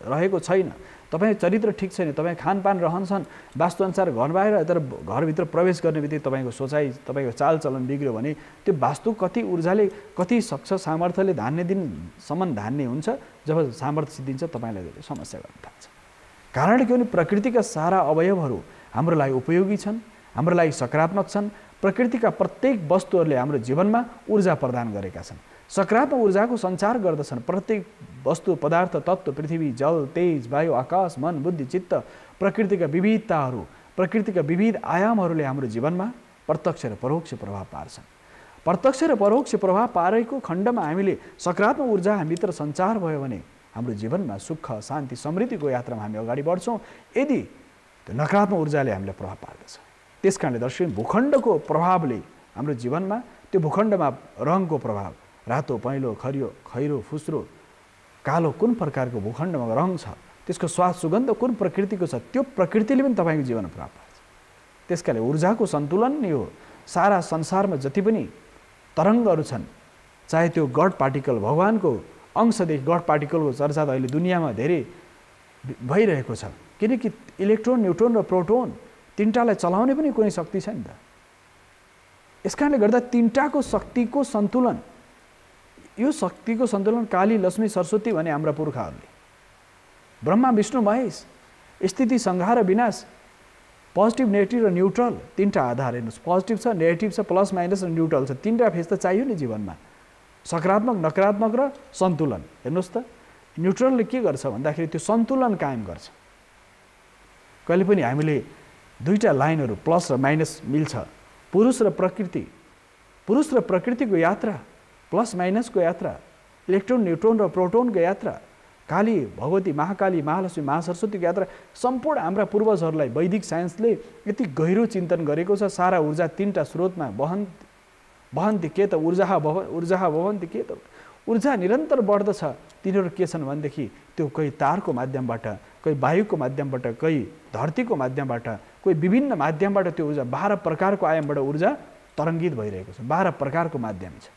रहेको छैन, तपाईँ चरित्र ठिक छैन, तपाईँ खानपान रहन्छन् वास्तुअनुसार घर बाहिर तर घरभित्र प्रवेश गर्ने बित्तिकै तपाईँको सोचाइ, तपाईँको चालचलन बिग्रियो भने त्यो वास्तु कति ऊर्जाले, कति सक्छ सामर्थ्यले धान्ने दिनसम्म धान्ने हुन्छ। जब सामर्थ्य सिद्धिन्छ तपाईँलाई धेरै समस्या गर्न थाल्छ। कारण के हो भने प्रकृतिका सारा अवयवहरू हाम्रो लागि उपयोगी छन्, हाम्रो लागि सकारात्मक छन्। प्रकृतिका प्रत्येक वस्तुहरूले हाम्रो जीवनमा ऊर्जा प्रदान गरेका छन्, सकारात्मक ऊर्जाको सञ्चार गर्दछन्। प्रत्येक वस्तु, पदार्थ, तत्त्व, पृथ्वी, जल, तेज, वायु, आकाश, मन, बुद्धि, चित्त, प्रकृतिका विविधताहरू, प्रकृतिका विविध आयामहरूले हाम्रो जीवनमा प्रत्यक्ष र परोक्ष प्रभाव पार्छन्। प्रत्यक्ष र परोक्ष प्रभाव पारेको खण्डमा हामीले सकारात्मक ऊर्जा हामीभित्र सञ्चार भयो भने हाम्रो जीवनमा सुख, शान्ति, समृद्धिको यात्रामा हामी अगाडि बढ्छौँ। यदि त्यो नकारात्मक ऊर्जाले हामीलाई प्रभाव पार्दछ, त्यस कारणले दर्शक भूखण्डको प्रभावले हाम्रो जीवनमा त्यो भूखण्डमा रङको प्रभाव, रातो, पहेँलो, खैरो, फुस्रो, कालो कुन प्रकारको भूखण्डमा रङ छ, त्यसको स्वाद सुगन्ध कुन प्रकृतिको छ, त्यो प्रकृतिले पनि तपाईँको जीवन प्रभाव पार्छ। त्यसकाले ऊर्जाको सन्तुलन नै हो सारा संसारमा जति पनि तरङ्गहरू छन्, चाहे त्यो गड पार्टिकल भगवानको अंशदेखि गड पार्टिकलको चर्चा त अहिले दुनियाँमा धेरै भइरहेको छ, किनकि इलेक्ट्रोन, न्युट्रोन र प्रोटोन तीनटालाई चलाउने पनि कुनै शक्ति छ नि त। यसकारणले गर्दा तीनटाको शक्तिको सन्तुलन, यो शक्तिको सन्तुलन काली, लक्ष्मी, सरस्वती भने हाम्रा पुर्खाहरूले, ब्रह्मा, विष्णु, महेश, स्थिति, संहार, विनाश, पोजिटिभ, नेगेटिभ र न्युट्रल तीनटा आधार हेर्नुहोस्। पोजिटिभ छ, नेगेटिभ छ, प्लस माइनस र न्युट्रल छ, तीनटा फेज त चाहियो नि जीवनमा, सकारात्मक, नकारात्मक र सन्तुलन। हेर्नुहोस् त न्युट्रलले के गर्छ भन्दाखेरि त्यो सन्तुलन कायम गर्छ। कहिले पनि हामीले दुईटा लाइनहरू प्लस र माइनस मिल्छ, पुरुष र प्रकृति, पुरुष र प्रकृतिको यात्रा, प्लस माइनसको यात्रा, इलेक्ट्रोन, न्युट्रोन र प्रोटोनको यात्रा, काली भगवती, महाकाली, महालक्ष्मी, महासरस्वतीको यात्रा, सम्पूर्ण हाम्रा पूर्वजहरूलाई वैदिक साइन्सले यति गहिरो चिन्तन गरेको छ। सारा ऊर्जा तीनटा स्रोतमा बहन्ती के त ऊर्जा भवन्ती के त ऊर्जा निरन्तर बढ्दछ। तिनीहरू के छन् भनेदेखि त्यो कोही तारको माध्यमबाट, कोही वायुको माध्यमबाट, कोही धरतीको माध्यमबाट, कोही विभिन्न माध्यमबाट त्यो ऊर्जा 12 प्रकारको आयामबाट ऊर्जा तरङ्गित भइरहेको छ। 12 प्रकारको माध्यम छ।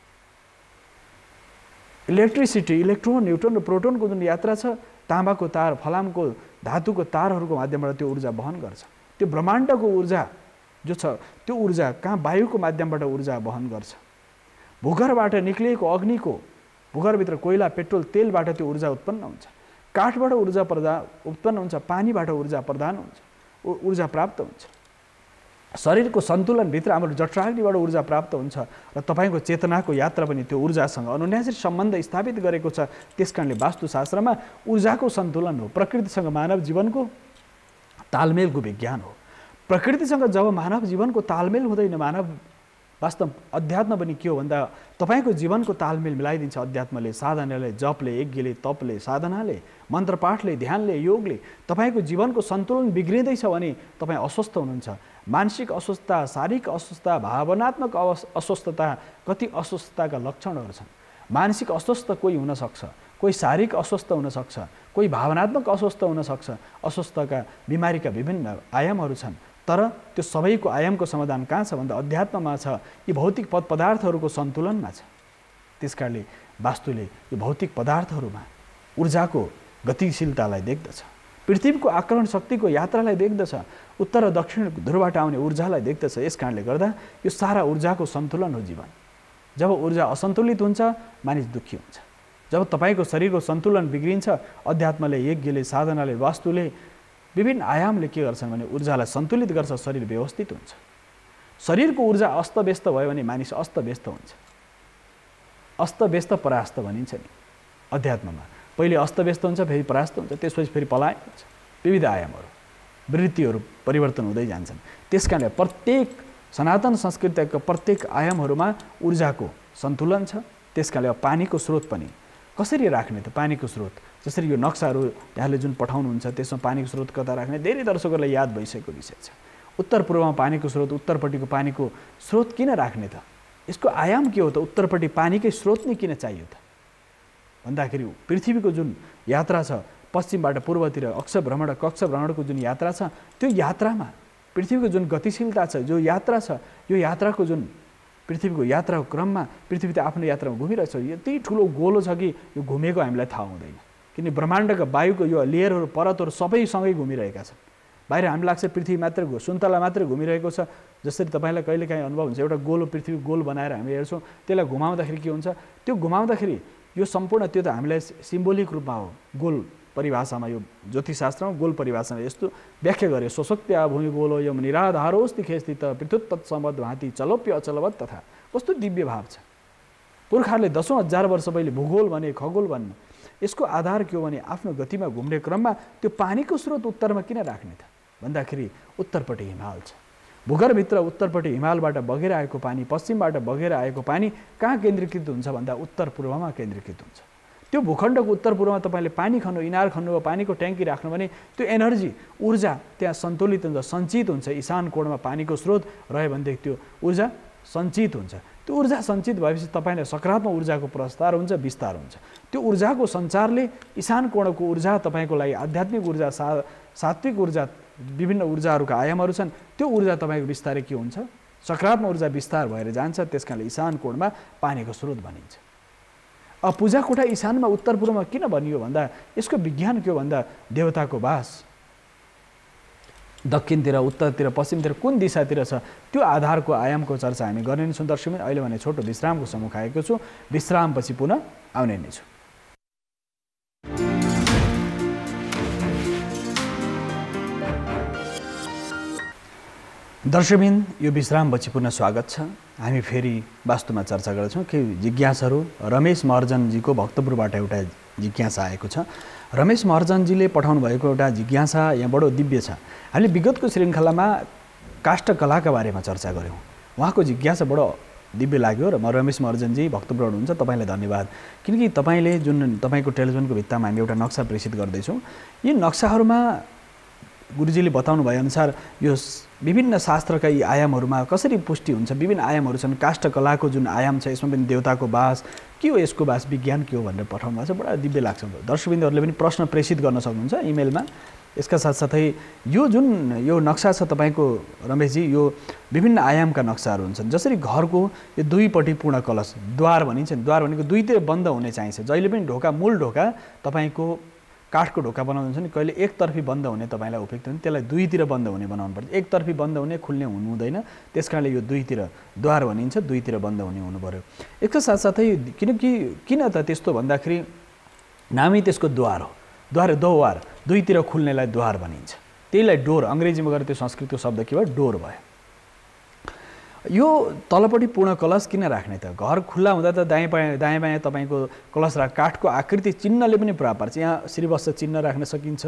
इलेक्ट्रिसिटी, इलेक्ट्रोन, न्युट्रोन र प्रोटोनको जुन यात्रा छ, ताँबाको तार, फलामको धातुको तारहरूको माध्यमबाट त्यो ऊर्जा वहन गर्छ। त्यो ब्रह्माण्डको ऊर्जा जो छ त्यो ऊर्जा कहाँ वायुको माध्यमबाट ऊर्जा वहन गर्छ। भूगर्भबाट निक्लिएको अग्निको, भूगर्भभित्र कोइला, पेट्रोल, तेलबाट त्यो ऊर्जा उत्पन्न हुन्छ। काठबाट ऊर्जा उत्पन्न हुन्छ, पानीबाट ऊर्जा प्रदान हुन्छ, ऊर्जा प्राप्त हुन्छ। शरीरको सन्तुलनभित्र हाम्रो जठराग्निबाट ऊर्जा प्राप्त हुन्छ र तपाईँको चेतनाको यात्रा पनि त्यो ऊर्जासँग अनुन्यासित सम्बन्ध स्थापित गरेको छ। त्यसकारणले वास्तुशास्त्रमा ऊर्जाको सन्तुलन हो, प्रकृतिसँग मानव जीवनको तालमेलको विज्ञान हो। प्रकृतिसँग जब मानव जीवनको तालमेल हुँदैन, मानव वास्तव अध्यात्म पनि के हो भन्दा तपाईँको जीवनको तालमेल मिलाइदिन्छ अध्यात्मले, साधनाले, जपले, यज्ञले, तपले, साधनाले, मन्त्रपाठले, ध्यानले, योगले। तपाईँको जीवनको सन्तुलन बिग्रिँदैछ भने तपाईँ अस्वस्थ हुनुहुन्छ। मानसिक अस्वस्थता, शारीरिक अस्वस्थता, भावनात्मक अस्वस्थता, कति अस्वस्थताका लक्षणहरू छन्। मानसिक अस्वस्थ कोही हुनसक्छ, कोही शारीरिक अस्वस्थ हुनसक्छ, कोही भावनात्मक अस्वस्थ हुनसक्छ। अस्वस्थका बिमारीका विभिन्न आयामहरू छन्, तर त्यो सबैको आयामको समाधान कहाँ छ भन्दा अध्यात्ममा छ, यी भौतिक पदार्थहरूको सन्तुलनमा छ। त्यसकारणले वास्तुले यो भौतिक पदार्थहरूमा ऊर्जाको गतिशीलतालाई देख्दछ, पृथ्वीको आकर्षण शक्तिको यात्रालाई देख्दछ, उत्तर र दक्षिण ध्रुवबाट आउने ऊर्जालाई देख्दछ। यस कारणले गर्दा यो सारा ऊर्जाको सन्तुलन हो जीवन। जब ऊर्जा असन्तुलित हुन्छ मानिस दुःखी हुन्छ। जब तपाईँको शरीरको सन्तुलन बिग्रिन्छ, अध्यात्मले, यज्ञले, साधनाले, वास्तुले, विभिन्न आयामले के गर्छन् भने ऊर्जालाई सन्तुलित गर्छ, शरीर व्यवस्थित हुन्छ। शरीरको ऊर्जा अस्तव्यस्त भयो भने मानिस अस्तव्यस्त हुन्छ। अस्तव्यस्त परास्त भनिन्छ नि अध्यात्ममा। पहिले अस्तव्यस्त हुन्छ, फेरि परास्त हुन्छ, त्यसपछि फेरि पलायन हुन्छ। विविध आयामहरू, वृत्तिहरू परिवर्तन हुँदै जान्छन्। त्यसकारणले प्रत्येक सनातन संस्कृतिका प्रत्येक आयामहरूमा ऊर्जाको सन्तुलन छ। त्यसकारणले अब पानीको स्रोत पनि कसरी राख्ने त? पानीको स्रोत जसरी यो नक्साहरू यहाँले जुन पठाउनुहुन्छ त्यसमा पानीको स्रोत कता राख्ने धेरै दर्शकहरूलाई याद भइसकेको विषय छ। उत्तर पूर्वमा पानीको स्रोत, उत्तरपट्टिको पानीको स्रोत किन राख्ने त? यसको आयाम के हो त? उत्तरपट्टि पानीकै स्रोत नै किन चाहियो त भन्दाखेरि पृथ्वीको जुन यात्रा छ पश्चिमबाट पूर्वतिर अक्ष भ्रमण, कक्ष भ्रमणको जुन यात्रा छ, त्यो यात्रामा पृथ्वीको जुन गतिशीलता छ, जो यात्रा छ, यो यात्राको जुन पृथ्वीको यात्राको क्रममा पृथ्वी त आफ्नो यात्रामा घुमिरहेछ। यति ठुलो गोलो छ कि यो घुमेको हामीलाई थाहा हुँदैन, किनकि ब्रह्माण्डका वायुको यो लेयरहरू, परतहरू सबै सँगै घुमिरहेका छन्। बाहिर हामीलाई लाग्छ पृथ्वी मात्र सुन्तला मात्रै घुमिरहेको छ। जसरी तपाईँलाई कहिलेकाहीँ अनुभव हुन्छ, एउटा गोलो पृथ्वी गोल बनाएर हामी हेर्छौँ, त्यसलाई घुमाउँदाखेरि के हुन्छ? त्यो घुमाउँदाखेरि यो सम्पूर्ण त्यो त हामीलाई सिम्बोलिक रूपमा हो। गोल परिभाषामा, यो ज्योतिषशास्त्रमा गोल परिभाषामा यस्तो व्याख्या गरे, स्वशक्त्या भूमि गोलो यम निराधारोस्ति खेस्थित पृथुत्तत् सम्बद्ध भाँति चलोप्य अचलवत् तथा। कस्तो दिव्य भाव छ। पुर्खाहरूले दशौँ हजार वर्ष पहिले भूगोल भने, खगोल भन्नु। यसको आधार के हो भने आफ्नो गतिमा घुम्ने क्रममा त्यो पानीको स्रोत उत्तरमा किन राख्ने त भन्दाखेरि उत्तरपट्टि हिमाल छ। भूगर्भभित्र उत्तरपट्टि हिमालबाट बगेर आएको पानी, पश्चिमबाट बगेर आएको पानी कहाँ केन्द्रीकृत हुन्छ भन्दा उत्तर पूर्वमा केन्द्रीकृत हुन्छ। त्यो भूखण्डको उत्तर पूर्वमा तपाईँले पानी खन्नु, इनार खन्नु वा पानीको ट्याङ्की राख्नु भने त्यो एनर्जी, ऊर्जा त्यहाँ सन्तुलित हुन्छ, सञ्चित हुन्छ। ईशान कोणमा पानीको स्रोत रह्यो भनेदेखि त्यो ऊर्जा सञ्चित हुन्छ। त्यो ऊर्जा सञ्चित भएपछि तपाईँलाई सकारात्मक ऊर्जाको प्रस्तार हुन्छ, विस्तार हुन्छ। त्यो ऊर्जाको सञ्चारले ईशान कोणको ऊर्जा तपाईँको लागि आध्यात्मिक ऊर्जा, सात्विक ऊर्जा विभिन्न ऊर्जाहरूका आयामहरू छन्, त्यो ऊर्जा तपाईँको बिस्तारै के हुन्छ, सकारात्मक ऊर्जा विस्तार भएर जान्छ। त्यसकारणले ईशान कोणमा पानीको स्रोत भनिन्छ। अब पूजा कोठा ईशानमा उत्तर पूर्वमा किन भनियो भन्दा यसको विज्ञान के हो भन्दा देवताको वास दक्षिणतिर, उत्तरतिर, पश्चिमतिर, कुन दिशातिर छ त्यो आधारको आयामको चर्चा हामी गर्ने नै छौँ। दर्शकबिन अहिले भने छोटो विश्रामको सम्मुख आएको छु, विश्रामपछि पुनः आउने नै छु। दर्शकबिन यो विश्रामपछि पुनः स्वागत छ। हामी फेरि वास्तुमा चर्चा गर्छौँ कि जिज्ञासहरू रमेश महर्जनजीको भक्तपुरबाट एउटा जिज्ञासा आएको छ। रमेश महर्जनजीले पठाउनु भएको एउटा जिज्ञासा यहाँ बडो दिव्य छ। हामीले विगतको श्रृङ्खलामा काष्ठकलाका बारेमा चर्चा गऱ्यौँ। उहाँको जिज्ञासा बडो दिव्य लाग्यो र म रमेश महर्जनजी भक्तपुर हुनुहुन्छ, तपाईँलाई धन्यवाद। किनकि तपाईँले जुन तपाईँको टेलिभिजनको भित्तामा हामी एउटा नक्सा प्रेषित गर्दैछौँ, यी नक्साहरूमा गुरुजीले बताउनु भएअनुसार यो विभिन्न शास्त्रका यी आयामहरूमा कसरी पुष्टि हुन्छ, विभिन्न आयामहरू छन्। काष्ठकलाको जुन आयाम छ यसमा पनि देवताको वास के हो, यसको वास विज्ञान के हो भनेर पठाउनु भएको छ। बडा दिव्य लाग्छ। दर्शकबिन्दुहरूले पनि प्रश्न प्रेषित गर्न सक्नुहुन्छ इमेलमा। यसका साथसाथै यो नक्सा छ तपाईँको रमेशजी, यो विभिन्न आयामका नक्साहरू हुन्छन्। जसरी घरको यो दुईपट्टि पूर्ण कलश द्वार भनिन्छ नि, द्वार भनेको दुईतिर बन्द हुने चाहिन्छ। जहिले पनि ढोका, मूल ढोका तपाईँको काठको ढोका बनाउनुहुन्छ नि, कहिले एकतर्फी बन्द हुने तपाईँलाई उपयुक्त हुने, त्यसलाई दुईतिर बन्द हुने बनाउनु पर्छ। एकतर्फी बन्द हुने, खुल्ने हुनु हुँदैन। त्यस कारणले यो दुईतिर द्वार भनिन्छ, दुईतिर बन्द हुने हुनु पर्यो। यसका साथसाथै किन त त्यस्तो भन्दाखेरि नामै त्यसको द्वार हो। द्वार दुईतिर खुल्नेलाई द्वार भनिन्छ। त्यहीलाई डोर, अङ्ग्रेजीमा गएर त्यो संस्कृतको शब्द के भयो, डोर भयो। यो तलपट्टि पूर्ण कलश किन राख्ने त? घर खुल्ला हुँदा त दायाँ बायाँ तपाईँको कलश काठको आकृति चिन्हले पनि पुरा पार्छ। यहाँ श्रीवत्स चिन्ह राख्न सकिन्छ।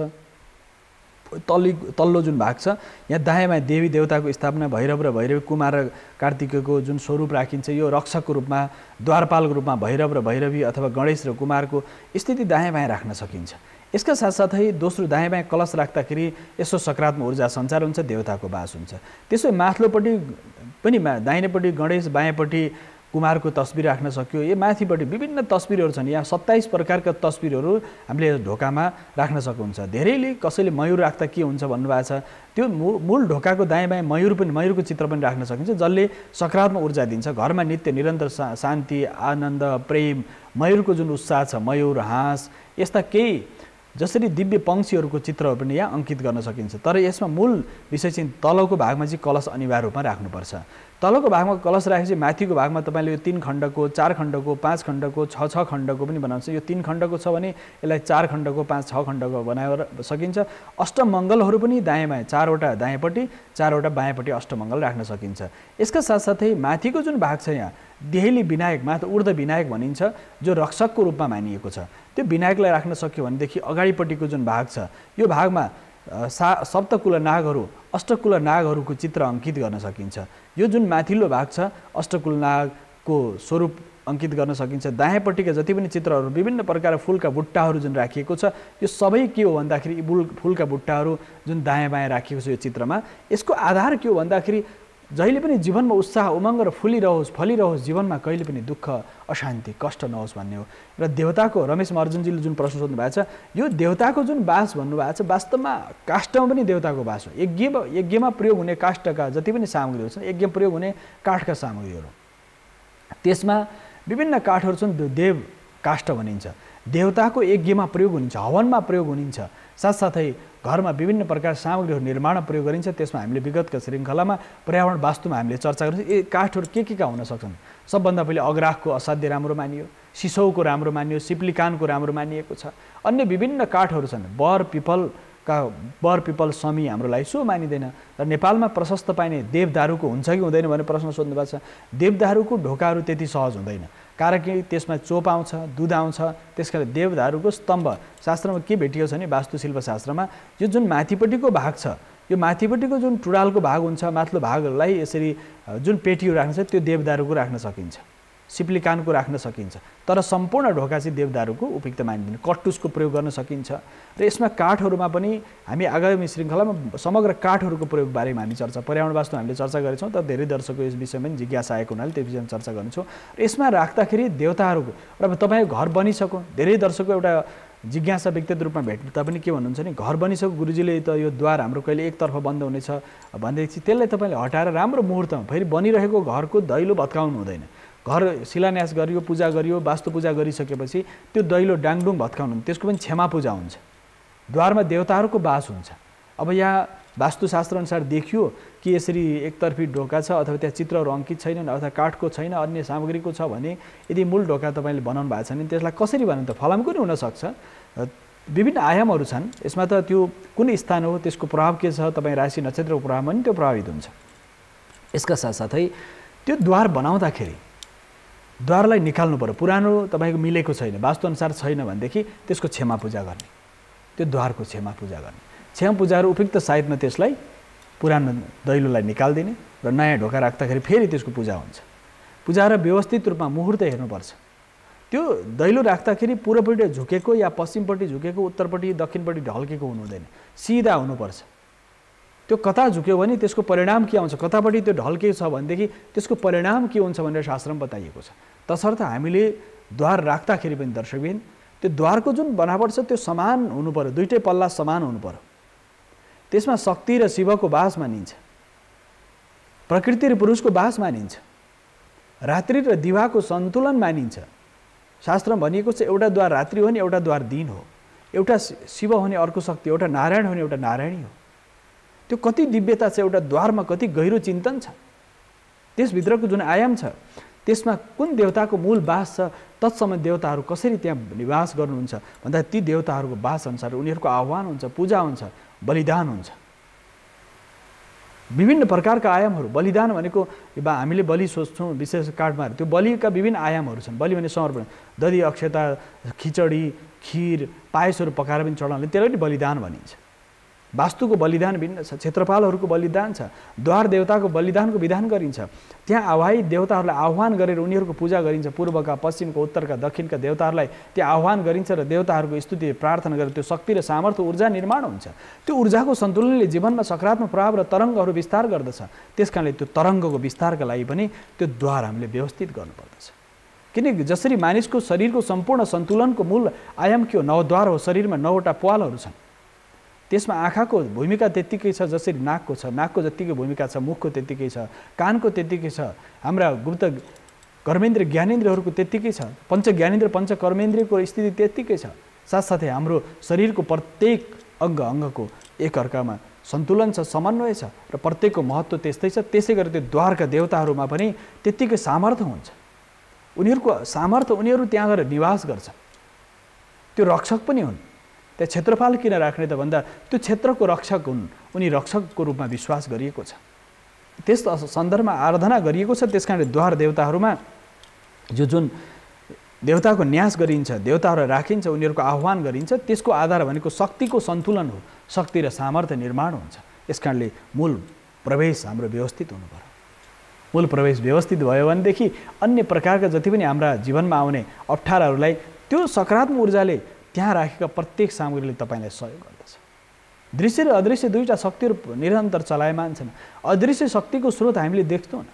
तल्लो जुन भाग छ यहाँ दायाँ बायाँ देवी देवताको स्थापना, भैरव र भैरवी, कुमार र कार्तिकको जुन स्वरूप राखिन्छ, यो रक्षकको रूपमा, द्वारपालको रूपमा भैरव र भैरवी अथवा गणेश र कुमारको स्थिति दायाँ बायाँ राख्न सकिन्छ। यसका साथसाथै दोस्रो दायाँ बायाँ कलश राख्दाखेरि यसो सकारात्मक ऊर्जा सञ्चार हुन्छ, देवताको वास हुन्छ। त्यसो माथिल्लोपट्टि पनि दाहिनेपट्टि गणेश, बायाँपट्टि कुमारको तस्बिर राख्न सक्यो। यो माथिपट्टि विभिन्न तस्बिरहरू छन्। यहाँ 27 प्रकारका तस्बिरहरू हामीले ढोकामा राख्न सक्नुहुन्छ। धेरैले कसैले मयूर राख्दा के हुन्छ भन्नुभएको छ। त्यो मूल ढोकाको दायाँ बायाँ मयूरको चित्र पनि राख्न सकिन्छ, जसले सकारात्मक ऊर्जा दिन्छ। घरमा नित्य निरन्तर शान्ति, आनन्द, प्रेम, मयूरको जुन उत्साह छ, मयूर, हाँस, यस्ता केही जसरी दिव्य पंक्षीहरूको चित्रहरू पनि यहाँ अङ्कित गर्न सकिन्छ। तर यसमा मूल विषय चाहिँ तलको भागमा चाहिँ कलश अनिवार्य रूपमा राख्नुपर्छ। तलको भागमा कलश राखेपछि माथिको भागमा तपाईँले यो 3 खण्डको, 4 खण्डको, 5 खण्डको, 6 खण्डको पनि बनाउँछ। यो 3 खण्डको छ भने यसलाई 4 खण्डको, 5-6 खण्डको बनाएर सकिन्छ। अष्टमङ्गलहरू पनि दायाँ बायाँ 4वटा दायाँपट्टि, 4वटा बायाँपट्टि अष्टमङ्गल राख्न सकिन्छ। यसका साथसाथै माथिको जुन भाग छ यहाँ देहेली विनायक, माथि ऊर्ध विनायक भनिन्छ, जो रक्षकको रूपमा मानिएको छ। त्यो विनायकलाई राख्न सक्यो भनेदेखि अगाडिपट्टिको जुन भाग छ यो भागमा सप्तकुल नागहरू, अष्टकुल नागहरूको चित्र अङ्कित गर्न सकिन्छ। यो जुन माथिल्लो भाग छ अष्टकुल नागको स्वरूप अङ्कित गर्न सकिन्छ। दायाँपट्टिका जति पनि चित्रहरू, विभिन्न प्रकारका फुलका बुट्टाहरू जुन राखिएको छ, यो सबै के हो भन्दाखेरि फुलका बुट्टाहरू जुन दायाँ बायाँ राखिएको छ यो चित्रमा, यसको आधार के हो भन्दाखेरि जहिले पनि जीवनमा उत्साह, उमङ्ग र फलिरहोस्, जीवनमा कहिले पनि दुःख, अशान्ति, कष्ट नहोस् भन्ने हो। र देवताको रमेश महर्जनजीले जुन प्रश्न सोध्नु भएको छ, यो देवताको जुन वास भन्नुभएको छ, वास्तवमा काष्ठमा पनि देवताको वास हो। यज्ञमा प्रयोग हुने काष्ठका जति पनि सामग्रीहरू छन्, यज्ञ प्रयोग हुने काठका सामग्रीहरू, त्यसमा विभिन्न काठहरू छन्, देव काष्ठ भनिन्छ। देवताको यज्ञमा प्रयोग हुनिन्छ, हवनमा प्रयोग हुनिन्छ। साथसाथै घरमा विभिन्न प्रकार सामग्रीहरू निर्माण प्रयोग गरिन्छ। त्यसमा हामीले विगतका श्रृङ्खलामा पर्यावरण वास्तुमा हामीले चर्चा गर्छौँ। यी काठहरू के हुन सक्छन्? सबभन्दा पहिले अग्राखको असाध्य राम्रो मानियो, सिसौको राम्रो मानियो, सिप्लिकानको राम्रो मानिएको छ। अन्य विभिन्न काठहरू छन्। बर पिपल समी हाम्रो लागि सो मानिँदैन। र नेपालमा प्रशस्त पाइने देवदारुको हुन्छ कि हुँदैन भनेर प्रश्न सोध्नु भएको छ। देवदारुको ढोकाहरू त्यति सहज हुँदैन, कारण कि त्यसमा चोप आउँछ, दुध आउँछ। त्यसकारण देवदारुको स्तम्भ शास्त्रमा के भेटिएको छ भने वास्तुशिल्प शास्त्रमा यो जुन माथिपट्टिको भाग छ, यो माथिपट्टिको जुन टुडालको भाग हुन्छ, माथिल्लो भागलाई यसरी जुन पेटीहरू राख्छ त्यो देवदारुको राख्न सकिन्छ, सिप्लिकानको राख्न सकिन्छ। तर सम्पूर्ण ढोका चाहिँ देवदारुको उपयुक्त मानिँदैन। कट्टुसको प्रयोग गर्न सकिन्छ। र यसमा काठहरूमा पनि हामी आगामी श्रृङ्खलामा समग्र काठहरूको प्रयोग बारेमा हामी पर्यावरण वास्तु हामीले चर्चा गरेछौँ। तर धेरै दर्शकको यस विषयमा पनि जिज्ञासा आएको हुनाले त्यो विषयमा चर्चा गर्नेछौँ। र यसमा राख्दाखेरि देवताहरूको र तपाईँको घर बनिसक्यो, धेरै दर्शकको एउटा जिज्ञासा व्यक्तिगत रूपमा भेट्दा पनि के भन्नुहुन्छ नि, घर बनिसक्यो गुरुजीले त यो द्वार हाम्रो कहिले एकतर्फ बन्द हुनेछ भनेदेखि त्यसलाई तपाईँले हटाएर राम्रो मुहुर्तमा फेरि बनिरहेको घरको दैलो भत्काउनु हुँदैन। घर शिलान्यास गरियो, पूजा गरियो, वास्तु पूजा गरिसकेपछि त्यो दैलो डाङडुङ भत्काउनु, त्यसको पनि क्षमा पूजा हुन्छ। द्वारमा देवताहरूको बास हुन्छ। अब यहाँ वास्तुशास्त्र अनुसार देखियो कि यसरी एकतर्फी ढोका छ अथवा त्यहाँ चित्रहरू अङ्कित छैनन् अथवा काठको छैन, अन्य सामग्रीको छ भने यदि मूल ढोका तपाईँले बनाउनु भएको छ भने त्यसलाई कसरी बनाउनु त फलामको नि हुनसक्छ। विभिन्न आयामहरू छन् यसमा त त्यो कुन स्थान हो, त्यसको प्रभाव के छ, तपाईँ राशि नक्षत्रको प्रभावमा पनि त्यो प्रभावित हुन्छ। यसका साथसाथै त्यो द्वार बनाउँदाखेरि द्वारलाई निकाल्नु पर्यो। पुरानो तपाईँको मिलेको छैन, वास्तुअनुसार छैन भनेदेखि त्यसको क्षमा पूजा गर्ने, त्यो द्वारको क्षमा पूजा गर्ने। क्षमा पूजाहरू उपयुक्त साइडमा त्यसलाई पुरानो दैलोलाई निकालिदिने र नयाँ ढोका राख्दाखेरि फेरि त्यसको पूजा हुन्छ। पूजा र व्यवस्थित रूपमा मुहुर्त हेर्नुपर्छ। त्यो दैलो राख्दाखेरि पूर्वपट्टि झुकेको या पश्चिमपट्टि झुकेको, उत्तरपट्टि दक्षिणपट्टि ढल्केको हुनु हुँदैन, सिधा हुनुपर्छ। त्यो कता झुक्यो भने त्यसको परिणाम के आउँछ, कतापट्टि त्यो ढल्केको छ भनेदेखि त्यसको परिणाम के हुन्छ भनेर शास्त्रमा बताइएको छ। तसर्थ हामीले द्वार राख्दाखेरि पनि दर्शकबिन त्यो द्वारको जुन बनावट छ त्यो समान हुनु पर्यो, दुईटै पल्ला समान हुनु पर्यो। त्यसमा शक्ति र शिवको बास मानिन्छ, प्रकृति र पुरुषको बास मानिन्छ, रात्रि र दिवाको सन्तुलन मानिन्छ। शास्त्रमा भनिएको छ एउटा द्वार रात्रि हो नि एउटा द्वार दिन हो, एउटा शिव हो नि अर्को शक्ति, एउटा नारायण हो नि एउटा नारायणी हो। त्यो कति दिव्यता छ, एउटा द्वारमा कति गहिरो चिन्तन छ, त्यसभित्रको जुन आयाम छ त्यसमा कुन देवताको मूल बास छ, तत्सम्म देवताहरू कसरी त्यहाँ निवास गर्नुहुन्छ भन्दा ती देवताहरूको बास अनुसार उनीहरूको आह्वान हुन्छ, पूजा हुन्छ, बलिदान हुन्छ। विभिन्न प्रकारका आयामहरू, बलिदान भनेको हामीले बलि सोच्छौँ विशेष काठमा, त्यो बलिका विभिन्न आयामहरू छन्। बलि भने समर्पण, दही अक्षता, खिचडी, खिर, पायसहरू पकाएर पनि चढाउनु, त्यसलाई पनि बलिदान भनिन्छ। वास्तुको बलिदान भिन्न छ, क्षेत्रपालहरूको बलिदान छ, द्वार देवताको बलिदानको विधान गरिन्छ। त्यहाँ आवाहित देवताहरूलाई आह्वान गरेर उनीहरूको पूजा गरिन्छ। पूर्वका, पश्चिमका, उत्तरका, दक्षिणका देवताहरूलाई त्यहाँ आह्वान गरिन्छ र देवताहरूको स्तुति प्रार्थना गरेर त्यो शक्ति र सामर्थ्य ऊर्जा निर्माण हुन्छ। त्यो ऊर्जाको सन्तुलनले जीवनमा सकारात्मक प्रभाव र तरङ्गहरू विस्तार गर्दछ। त्यसकारणले त्यो तरङ्गको विस्तारका लागि पनि त्यो द्वार हामीले व्यवस्थित गर्नुपर्दछ। किनकि जसरी मानिसको शरीरको सम्पूर्ण सन्तुलनको मूल आयाम के हो, नवद्वार हो, शरीरमा 9वटा प्वालहरू छन्। त्यसमा आँखाको भूमिका त्यत्तिकै छ जसरी नाकको छ, नाकको जत्तिकै भूमिका छ, मुखको त्यत्तिकै छ, कानको त्यत्तिकै छ, हाम्रा गुप्त कर्मेन्द्र ज्ञानेन्द्रहरूको त्यत्तिकै छ, पञ्च ज्ञानेन्द्र पञ्च कर्मेन्द्रको स्थिति त्यत्तिकै छ। साथसाथै हाम्रो शरीरको प्रत्येक अङ्गको एकअर्कामा सन्तुलन छ, समन्वय छ र प्रत्येकको महत्त्व त्यस्तै छ। त्यसै गरी त्यो द्वारका देवताहरूमा पनि त्यत्तिकै सामर्थ्य हुन्छ। उनीहरूको सामर्थ्य, उनीहरू त्यहाँ गएर निवास गर्छ, त्यो रक्षक पनि हुन्। त्यहाँ क्षेत्रपाल किन राख्ने त भन्दा त्यो क्षेत्रको रक्षक हुन्, उनी रक्षकको रूपमा विश्वास गरिएको छ, त्यस सन्दर्भमा आराधना गरिएको छ। त्यसकारणले द्वार देवताहरूमा जुन देवताको न्यास गरिन्छ, देवताहरू राखिन्छ, उनीहरूको आह्वान गरिन्छ, त्यसको आधार भनेको शक्तिको सन्तुलन हो, शक्ति र सामर्थ्य निर्माण हुन्छ। यसकारणले मूल प्रवेश हाम्रो व्यवस्थित हुनु पर्यो। मूल प्रवेश व्यवस्थित भयो भनेदेखि अन्य प्रकारका जति पनि हाम्रा जीवनमा आउने अप्ठ्याराहरूलाई त्यो सकारात्मक ऊर्जाले त्यहाँ राखेका प्रत्येक सामग्रीले तपाईँलाई सहयोग गर्दछ। दृश्य र अदृश्य दुईवटा शक्तिहरू निरन्तर चलायमान छन्। अदृश्य शक्तिको स्रोत हामीले देख्छौँ।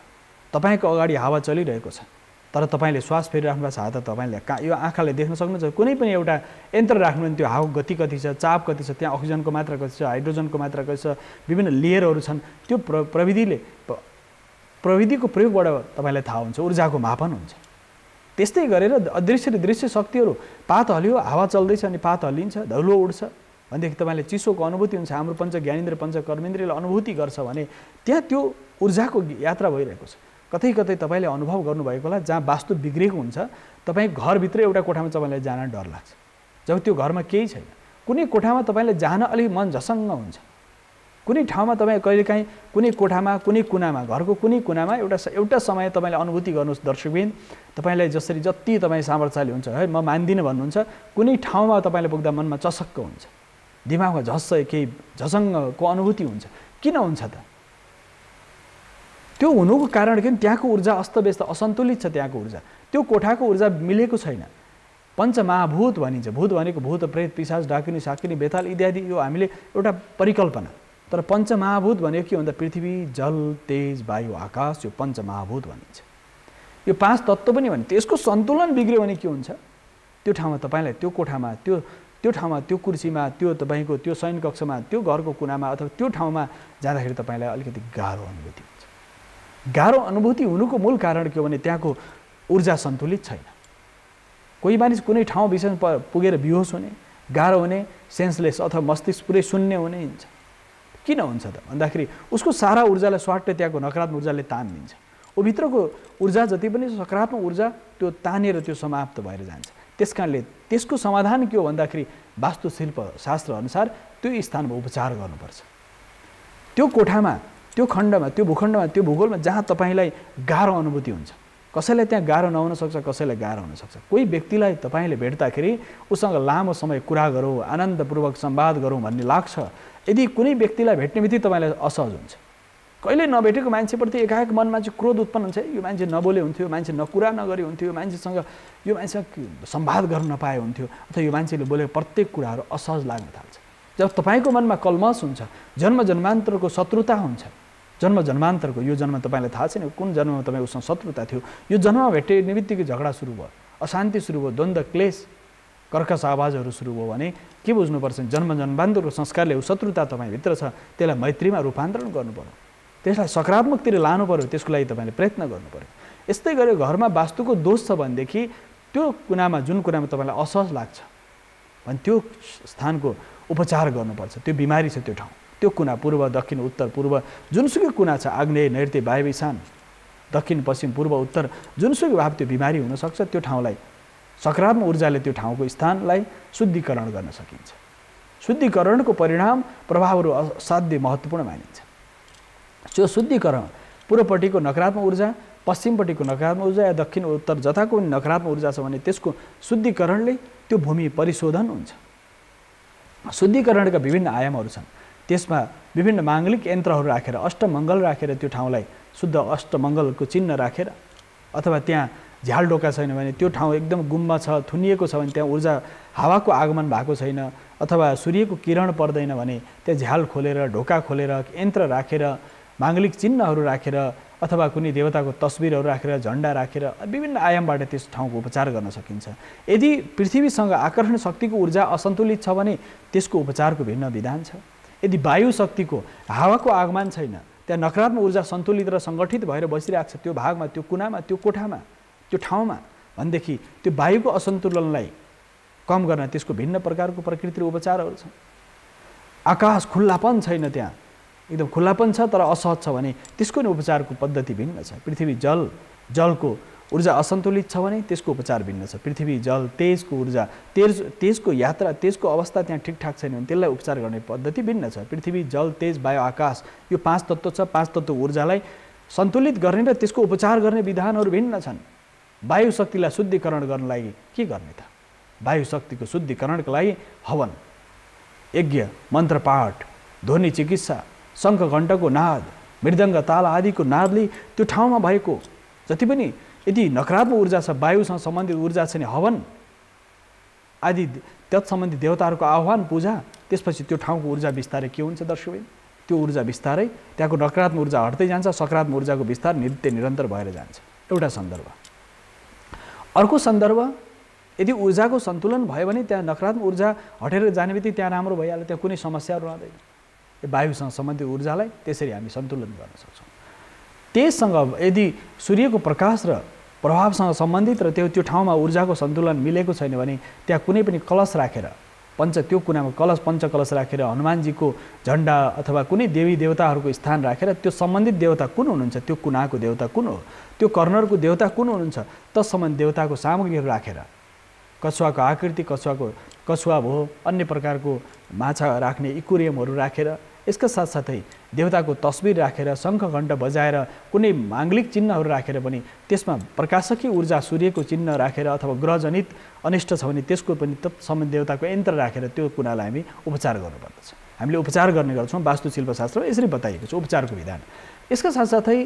तपाईँको अगाडि हावा चलिरहेको छ तर तपाईँले श्वास फेरिराख्नु भएको छ, हात तपाईँले यो आँखाले देख्न सक्नुहुन्छ। कुनै पनि एउटा यन्त्र राख्नु भने त्यो हावा गति कति छ, चाप कति छ, त्यहाँ अक्सिजनको मात्रा कति छ, हाइड्रोजनको मात्रा कति छ, विभिन्न लेयरहरू छन्। त्यो प्रविधिको प्रयोगबाट तपाईँलाई थाहा हुन्छ, ऊर्जाको मापन हुन्छ। त्यस्तै गरेर अदृश्य र दृश्य शक्तिहरू, पात हल्यो, हावा चल्दैछ अनि पात हल्लिन्छ, धौलो उड्छ भनेदेखि तपाईँले चिसोको अनुभूति हुन्छ। हाम्रो पञ्च ज्ञानेन्द्र पञ्च कर्मेन्द्रले अनुभूति गर्छ भने त्यहाँ त्यो ऊर्जाको यात्रा भइरहेको छ। कतै कतै तपाईँले अनुभव गर्नुभएको होला जहाँ वास्तु बिग्रेको हुन्छ, तपाईँ घरभित्र एउटा कोठामा तपाईँलाई जान डर लाग्छ जब त्यो घरमा केही छैन। कुनै कोठामा तपाईँले जान अलिक मन झसङ्ग हुन्छ। कुनै ठाउँमा तपाईँ कहिलेकाहीँ कुनै कोठामा, कुनै कुनामा, घरको कुनै कुनामा एउटा समय तपाईँले अनुभूति गर्नुहोस् दर्शकबिन, तपाईँलाई जसरी जति तपाईँ सामर्थ्यशाली हुन्छ है म मान्दिनँ भन्नुहुन्छ, कुनै ठाउँमा तपाईँले पुग्दा मनमा चसक्क हुन्छ, दिमागमा केही झसङ्गको अनुभूति हुन्छ। किन हुन्छ त? त्यो हुनुको कारण के? त्यहाँको ऊर्जा अस्तव्यस्त, असन्तुलित छ। त्यहाँको ऊर्जा, त्यो कोठाको ऊर्जा मिलेको छैन। पञ्चमहाभूत भनिन्छ। भूत भनेको भूत, प्रेत, पिशाच, डाकिनी, साकिनी, बेताल इत्यादि, यो हामीले एउटा परिकल्पना। तर पञ्चमहाभूत भनेको के भन्दा पृथ्वी, जल, तेज, वायु, आकाश, यो पञ्चमहाभूत भनिन्छ। यो 5 तत्त्व पनि भने त्यसको सन्तुलन बिग्रियो भने के हुन्छ? त्यो ठाउँमा तपाईँलाई, त्यो कोठामा, त्यो त्यो ठाउँमा, त्यो कुर्सीमा, त्यो तपाईँको त्यो शयन कक्षमा, त्यो घरको कुनामा अथवा त्यो ठाउँमा जाँदाखेरि तपाईँलाई अलिकति गाह्रो अनुभूति हुन्छ। गाह्रो अनुभूति हुनुको मूल कारण के हो भने त्यहाँको ऊर्जा सन्तुलित छैन। कोही मानिस कुनै ठाउँ विषयमा पुगेर बेहोस हुने, गाह्रो हुने, सेन्सलेस अथवा मस्तिष्क पुरै शून्य हुने हुन्छ। किन हुन्छ त भन्दाखेरि उसको सारा ऊर्जालाई स्वाट्टै त्यहाँको नकारात्मक ऊर्जाले तान दिन्छ। ऊ भित्रको ऊर्जा जति पनि सकारात्मक ऊर्जा त्यो तानेर त्यो समाप्त भएर जान्छ। त्यस कारणले त्यसको समाधान के हो भन्दाखेरि वास्तुशिल्प शास्त्र अनुसार त्यो स्थानमा उपचार गर्नुपर्छ। त्यो कोठामा, त्यो खण्डमा, त्यो भूखण्डमा, त्यो भूगोलमा जहाँ तपाईँलाई गाह्रो अनुभूति हुन्छ, कसैलाई त्यहाँ गाह्रो नहुन सक्छ, कसैलाई गाह्रो हुन सक्छ। कोही व्यक्तिलाई तपाईँले भेट्दाखेरि उसँग लामो समय कुरा गरौँ, आनन्दपूर्वक संवाद गरौँ भन्ने लाग्छ। यदि कुनै व्यक्तिलाई भेट्ने बित्तिकै तपाईँलाई असहज हुन्छ, कहिले नभेटेको मान्छेप्रति एकाएक मनमा चाहिँ क्रोध उत्पन्न हुन्छ, यो मान्छे नबोले हुन्थ्यो, मान्छे नकुरा नगरे हुन्थ्यो, यो मान्छेसँग संवाद गर्न नपाए हुन्थ्यो, अथवा यो मान्छेले बोलेको प्रत्येक कुराहरू असहज लाग्न थाल्छ। जब तपाईँको मनमा कलमस हुन्छ, जन्म जन्मान्तरको शत्रुता हुन्छ, जन्म जन्मान्तरको यो जन्म तपाईँलाई थाहा छैन कुन जन्ममा तपाईँ उसँग शत्रुता थियो, यो जन्ममा भेट्ने बित्तिकै झगडा सुरु भयो, अशान्ति सुरु भयो, द्वन्द्व, क्लेश, कर्कश आवाजहरू सुरु भयो भने के बुझ्नुपर्छ? जन्म जन्मान्तरको संस्कारले शत्रुता तपाईँभित्र छ, त्यसलाई मैत्रीमा रूपान्तरण गर्नु पर्यो, त्यसलाई सकारात्मकतिर लानु पर्यो, त्यसको लागि तपाईँले प्रयत्न गर्नु पर्यो। यस्तै गरी घरमा वास्तुको दोष छ भनेदेखि त्यो कुनामा, जुन कुनामा तपाईँलाई असहज लाग्छ भने त्यो स्थानको उपचार गर्नुपर्छ। त्यो बिमारी छ त्यो ठाउँ, त्यो कुना, पूर्व, दक्षिण, उत्तर, पूर्व, जुनसुकै कुना छ, आग्नेय, नैऋत्य, वायव्य, ईशान, दक्षिण, पश्चिम, पूर्व, उत्तर, जुनसुकै भाव त्यो बिमारी हुनसक्छ। त्यो ठाउँलाई सकारात्मक ऊर्जाले त्यो ठाउँको स्थानलाई शुद्धिकरण गर्न सकिन्छ। शुद्धिकरणको परिणाम प्रभावहरू असाध्यै महत्त्वपूर्ण मानिन्छ। त्यो शुद्धिकरण पूर्वपट्टिको नकारात्मक ऊर्जा, पश्चिमपट्टिको नकारात्मक ऊर्जा या दक्षिण उत्तर जताको पनि नकारात्मक ऊर्जा छ भने त्यसको शुद्धिकरणले त्यो भूमि परिशोधन हुन्छ। शुद्धिकरणका विभिन्न आयामहरू छन्। त्यसमा विभिन्न माङ्गलिक यन्त्रहरू राखेर, अष्टमङ्गल राखेर त्यो ठाउँलाई शुद्ध अष्टमङ्गलको चिन्ह राखेर, अथवा त्यहाँ झ्याल ढोका छैन भने, त्यो ठाउँ एकदम गुम्बा छ, थुनिएको छ भने, त्यहाँ ऊर्जा हावाको आगमन भएको छैन, अथवा सूर्यको किरण पर्दैन भने त्यहाँ झ्याल खोलेर, ढोका खोलेर, यन्त्र राखेर, माङ्गलिक चिन्हहरू राखेर, अथवा कुनै देवताको तस्बिरहरू राखेर, झन्डा राखेर विभिन्न आयामबाट त्यस ठाउँको उपचार गर्न सकिन्छ। यदि पृथ्वीसँग आकर्षण शक्तिको ऊर्जा असन्तुलित छ भने त्यसको उपचारको भिन्न विधान छ। यदि वायु शक्तिको, हावाको आगमन छैन, त्यहाँ नकारात्मक ऊर्जा सन्तुलित र सङ्गठित भएर बसिरहेको छ त्यो भागमा, त्यो कुनामा, त्यो कोठामा, त्यो ठाउँमा भनेदेखि त्यो वायुको असन्तुलनलाई कम गर्न त्यसको भिन्न प्रकारको प्रकृति र उपचारहरू छन्। आकाश खुल्लापन छैन, त्यहाँ एकदम खुल्लापन छ तर असहज छ भने त्यसको नि उपचारको पद्धति भिन्न छ। पृथ्वी जलको ऊर्जा असन्तुलित छ भने त्यसको उपचार भिन्न छ। पृथ्वी जल तेजको ऊर्जा, तेजको यात्रा, तेजको अवस्था त्यहाँ ठिकठाक छैन भने त्यसलाई उपचार गर्ने पद्धति भिन्न छ। पृथ्वी जल तेज वायु आकाश यो 5 तत्त्व छ। 5 तत्त्व ऊर्जालाई सन्तुलित गर्ने र त्यसको उपचार गर्ने विधानहरू भिन्न छन्। वायु शक्तिलाई शुद्धिकरण गर्न लागि के गर्ने त? वायु शक्तिको शुद्धिकरणको लागि हवन, यज्ञ, मन्त्रपाठ, ध्वनि चिकित्सा, शङ्ख घण्टको नाद, मृदङ्ग ताल आदिको नादले त्यो ठाउँमा भएको जति पनि यदि नकारात्मक ऊर्जा छ, वायुसँग सम्बन्धित ऊर्जा छ भने हवन आदि तत्सम्बन्धी देवताहरूको आह्वान, पूजा, त्यसपछि त्यो ठाउँको ऊर्जा बिस्तारै के हुन्छ दर्शकबिन? त्यो ऊर्जा बिस्तारै त्यहाँको नकारात्मक ऊर्जा हट्दै जान्छ, सकारात्मक ऊर्जाको विस्तार निरन्तर भएर जान्छ। एउटा सन्दर्भ। अर्को सन्दर्भ, यदि ऊर्जाको सन्तुलन भयो भने त्यहाँ नकारात्मक ऊर्जा हटेर जाने बित्तिकै त्यहाँ राम्रो भइहाल्यो, त्यहाँ कुनै समस्याहरू रहँदैन। वायुसँग सम्बन्धित ऊर्जालाई त्यसरी हामी सन्तुलन गर्न सक्छौँ। त्यससँग यदि सूर्यको प्रकाश र प्रभावसँग सम्बन्धित र त्यो ठाउँमा ऊर्जाको सन्तुलन मिलेको छैन भने त्यहाँ कुनै पनि कलश राखेर, त्यो कुनामा पञ्चकलश राखेर, हनुमानजीको झन्डा अथवा कुनै देवी देवताहरूको स्थान राखेर त्यो सम्बन्धित देवता कुन हुनुहुन्छ, त्यो कुनाको देवता कुन हो, त्यो कर्नरको देवता कुन हुनुहुन्छ, तत्सम्बन्धित देवताको सामग्रीहरू राखेर, कछुवाको आकृति, कछुवा भयो, अन्य प्रकारको माछा राख्ने इक्वेरियमहरू राखेर, यसका साथसाथै देवताको तस्बिर राखेर, शङ्ख घण्ट बजाएर, कुनै माङ्गलिक चिन्हहरू राखेर पनि त्यसमा प्रकाशकीय ऊर्जा सूर्यको चिन्ह राखेर अथवा ग्रहजनित अनिष्ट छ भने त्यसको पनि तत्सम्बन्धित देवताको यन्त्र राखेर त्यो कुनालाई हामी उपचार गर्नुपर्दछ। हामीले उपचार गर्ने गर्छौँ। वास्तुशिल्पशास्त्रमा यसरी बताइएको छ उपचारको विधान। यसका साथसाथै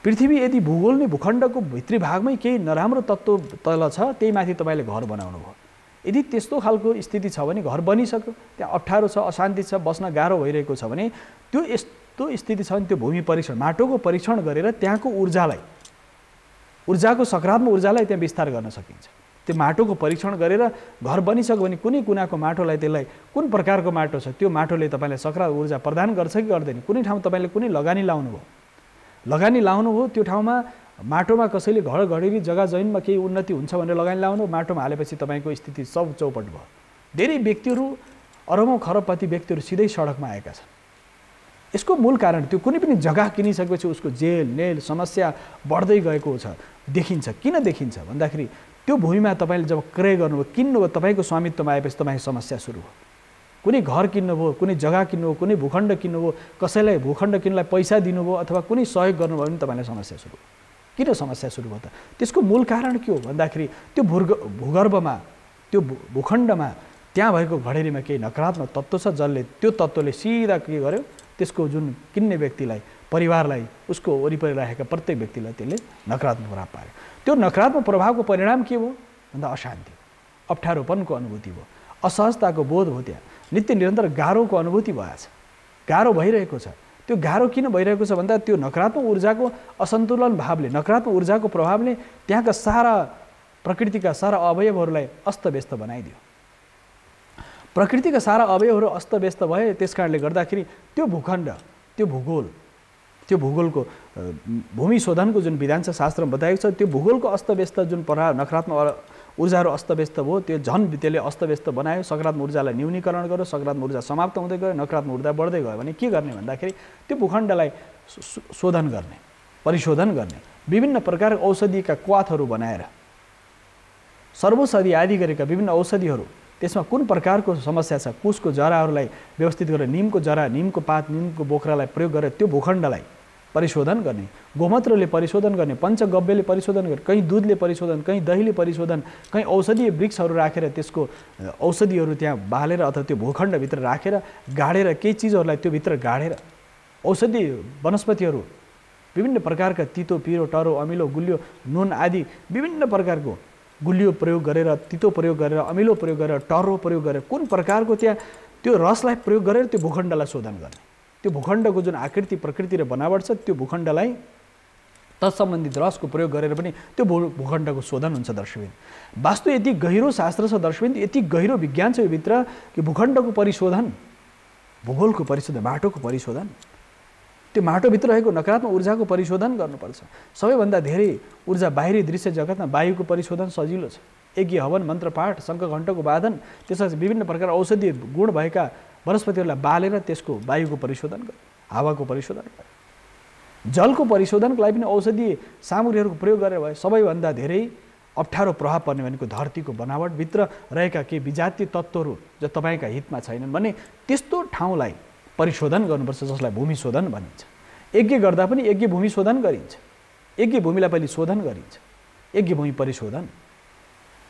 पृथ्वी यदि भूगोल नै भूखण्डको भित्री भागमै केही नराम्रो तत्त्व तल छ, त्यही माथि तपाईँले घर बनाउनु भयो, यदि त्यस्तो खालको स्थिति छ भने घर बनिसक्यो, त्यहाँ अप्ठ्यारो छ, अशान्ति छ, बस्न गाह्रो भइरहेको छ भने त्यो यस्तो स्थिति छ भने त्यो भूमि परीक्षण, माटोको परीक्षण गरेर त्यहाँको ऊर्जाको सकारात्मक ऊर्जालाई त्यहाँ विस्तार गर्न सकिन्छ। त्यो माटोको परीक्षण गरेर घर बनिसक्यो भने कुनै कुनाको माटोलाई त्यसलाई कुन प्रकारको माटो छ त्यो माटोले तपाईँलाई सकारात्मक ऊर्जा प्रदान गर्छ कि गर्दैन। कुनै ठाउँ तपाईँले कुनै लगानी लाउनुभयो त्यो ठाउँमा माटोमा कसैले घर घडेरी जग्गा जमिनमा केही उन्नति हुन्छ भनेर लगानी लाउनु, माटोमा हालेपछि तपाईँको स्थिति सब चौपट भयो। धेरै व्यक्तिहरू अरबौं खरबपति व्यक्तिहरू सिधै सडकमा आएका छन्। यसको मूल कारण त्यो कुनै पनि जग्गा किनिसकेपछि उसको जेल नेल समस्या बढ्दै गएको छ देखिन्छ। किन देखिन्छ भन्दाखेरि त्यो भूमिमा तपाईँले जब क्रय गर्नुभयो, किन्नुभयो, तपाईँको स्वामित्वमा आएपछि तपाईँको समस्या सुरु भयो। कुनै घर किन्नुभयो, कुनै जग्गा किन्नुभयो, कुनै भूखण्ड किन्नुभयो, कसैलाई भूखण्ड किन्नलाई पैसा दिनुभयो अथवा कुनै सहयोग गर्नुभयो भने तपाईँलाई समस्या सुरु भयो। किन समस्या सुरु भयो त? त्यसको मूल कारण के हो भन्दाखेरि त्यो भूगर्भमा त्यो भूखण्डमा त्यहाँ भएको घडेरीमा केही नकारात्मक तत्त्व छ, जसले त्यो तत्त्वले सिधा के गर्यो, त्यसको जुन किन्ने व्यक्तिलाई, परिवारलाई, उसको वरिपरि रहेका प्रत्येक व्यक्तिलाई त्यसले नकारात्मक प्रभाव पार्यो। त्यो नकारात्मक प्रभावको परिणाम के हो भन्दा अशान्ति, अप्ठ्यारोपनको अनुभूति भयो, असहजताको बोध हो, त्यहाँ नित्य निरन्तर गाह्रोको अनुभूति भएछ, गाह्रो भइरहेको छ। त्यो गाह्रो किन भइरहेको छ भन्दा त्यो नकारात्मक ऊर्जाको असन्तुलन भावले, नकारात्मक ऊर्जाको प्रभावले त्यहाँका सारा प्रकृतिका सारा अवयवहरूलाई अस्तव्यस्त बनाइदियो। प्रकृतिका सारा अवयवहरू अस्तव्यस्त भए, त्यस कारणले गर्दाखेरि त्यो भूखण्ड, त्यो भूगोलको भूमि शोधनको जुन विधान छ शास्त्रमा बताएको छ, त्यो भूगोलको अस्तव्यस्त जुन प्रभाव नकारात्मक ऊर्जाहरू अस्तव्यस्त भयो, त्यो त्यसले अस्तव्यस्त बनायो। सकारात्मक ऊर्जालाई न्यूनीकरण गर्यो, सकारात्मक ऊर्जा समाप्त हुँदै गयो, नकारात्मक ऊर्जा बढ्दै गयो भने के गर्ने भन्दाखेरि त्यो भूखण्डलाई शोधन गर्ने, परिशोधन गर्ने, विभिन्न प्रकारका औषधिका क्वाथहरू बनाएर, सर्वौषधि आदि गरेका विभिन्न औषधिहरू, त्यसमा कुन प्रकारको समस्या छ, कुसको जराहरूलाई व्यवस्थित गरेर नीमको जरा, नीमको पात, नीमको बोक्रालाई प्रयोग गरेर त्यो भूखण्डलाई परिशोधन गर्ने, गोमूत्रले परिशोधन गर्ने, पञ्चगव्यले परिशोधन गर्ने, कहीँ दुधले परिशोधन, कहीँ दहीले परिशोधन, कहीँ औषधीय वृक्षहरू राखेर त्यसको औषधिहरू त्यहाँ बालेर अथवा त्यो भूखण्डभित्र राखेर गाडेर केही चिजहरूलाई त्यो भित्र गाडेर औषधि वनस्पतिहरू विभिन्न प्रकारका तितो, पिरो, टरो, अमिलो, गुलियो, नुन आदि विभिन्न प्रकारको गुलियो प्रयोग गरेर, तितो प्रयोग गरेर, अमिलो प्रयोग गरेर, टर्रो प्रयोग गरेर कुन प्रकारको त्यहाँ त्यो रसलाई प्रयोग गरेर त्यो भूखण्डलाई शोधन गर्ने। त्यो भूखण्डको जुन आकृति प्रकृति र बनावट छ त्यो भूखण्डलाई तत्सम्बन्धित रसको प्रयोग गरेर पनि त्यो भूखण्डको शोधन हुन्छ। दर्शकबिन, वास्तु यति गहिरो शास्त्र छ दर्शकबिन, यति गहिरो विज्ञान छ यो भित्र कि भूखण्डको परिशोधन, भूगोलको परिशोधन, माटोको परिशोधन, त्यो माटोभित्र रहेको नकारात्मक ऊर्जाको परिशोधन गर्नुपर्छ। सबैभन्दा धेरै ऊर्जा बाहिरी दृश्य जगतमा वायुको परिशोधन सजिलो छ। यज्ञ, हवन, मन्त्र पाठ, शङ्ख घण्टको वादन, त्यसपछि विभिन्न प्रकार औषधि गुण भएका वनस्पतिहरूलाई बालेर त्यसको वायुको परिशोधन गर्यो, हावाको परिशोधन गर्यो, जलको परिशोधनको लागि पनि औषधि सामग्रीहरूको प्रयोग गरेर भयो। सबैभन्दा धेरै अप्ठ्यारो प्रभाव पर्ने भनेको धरतीको बनावटभित्र रहेका केही विजातीय तत्त्वहरू जो तपाईँका हितमा छैनन् भने त्यस्तो ठाउँलाई परिशोधन गर्नुपर्छ, जसलाई भूमि शोधन भनिन्छ। यज्ञ गर्दा पनि यज्ञ भूमि शोधन गरिन्छ, यज्ञ भूमिलाई पहिले शोधन गरिन्छ, यज्ञ भूमि परिशोधन,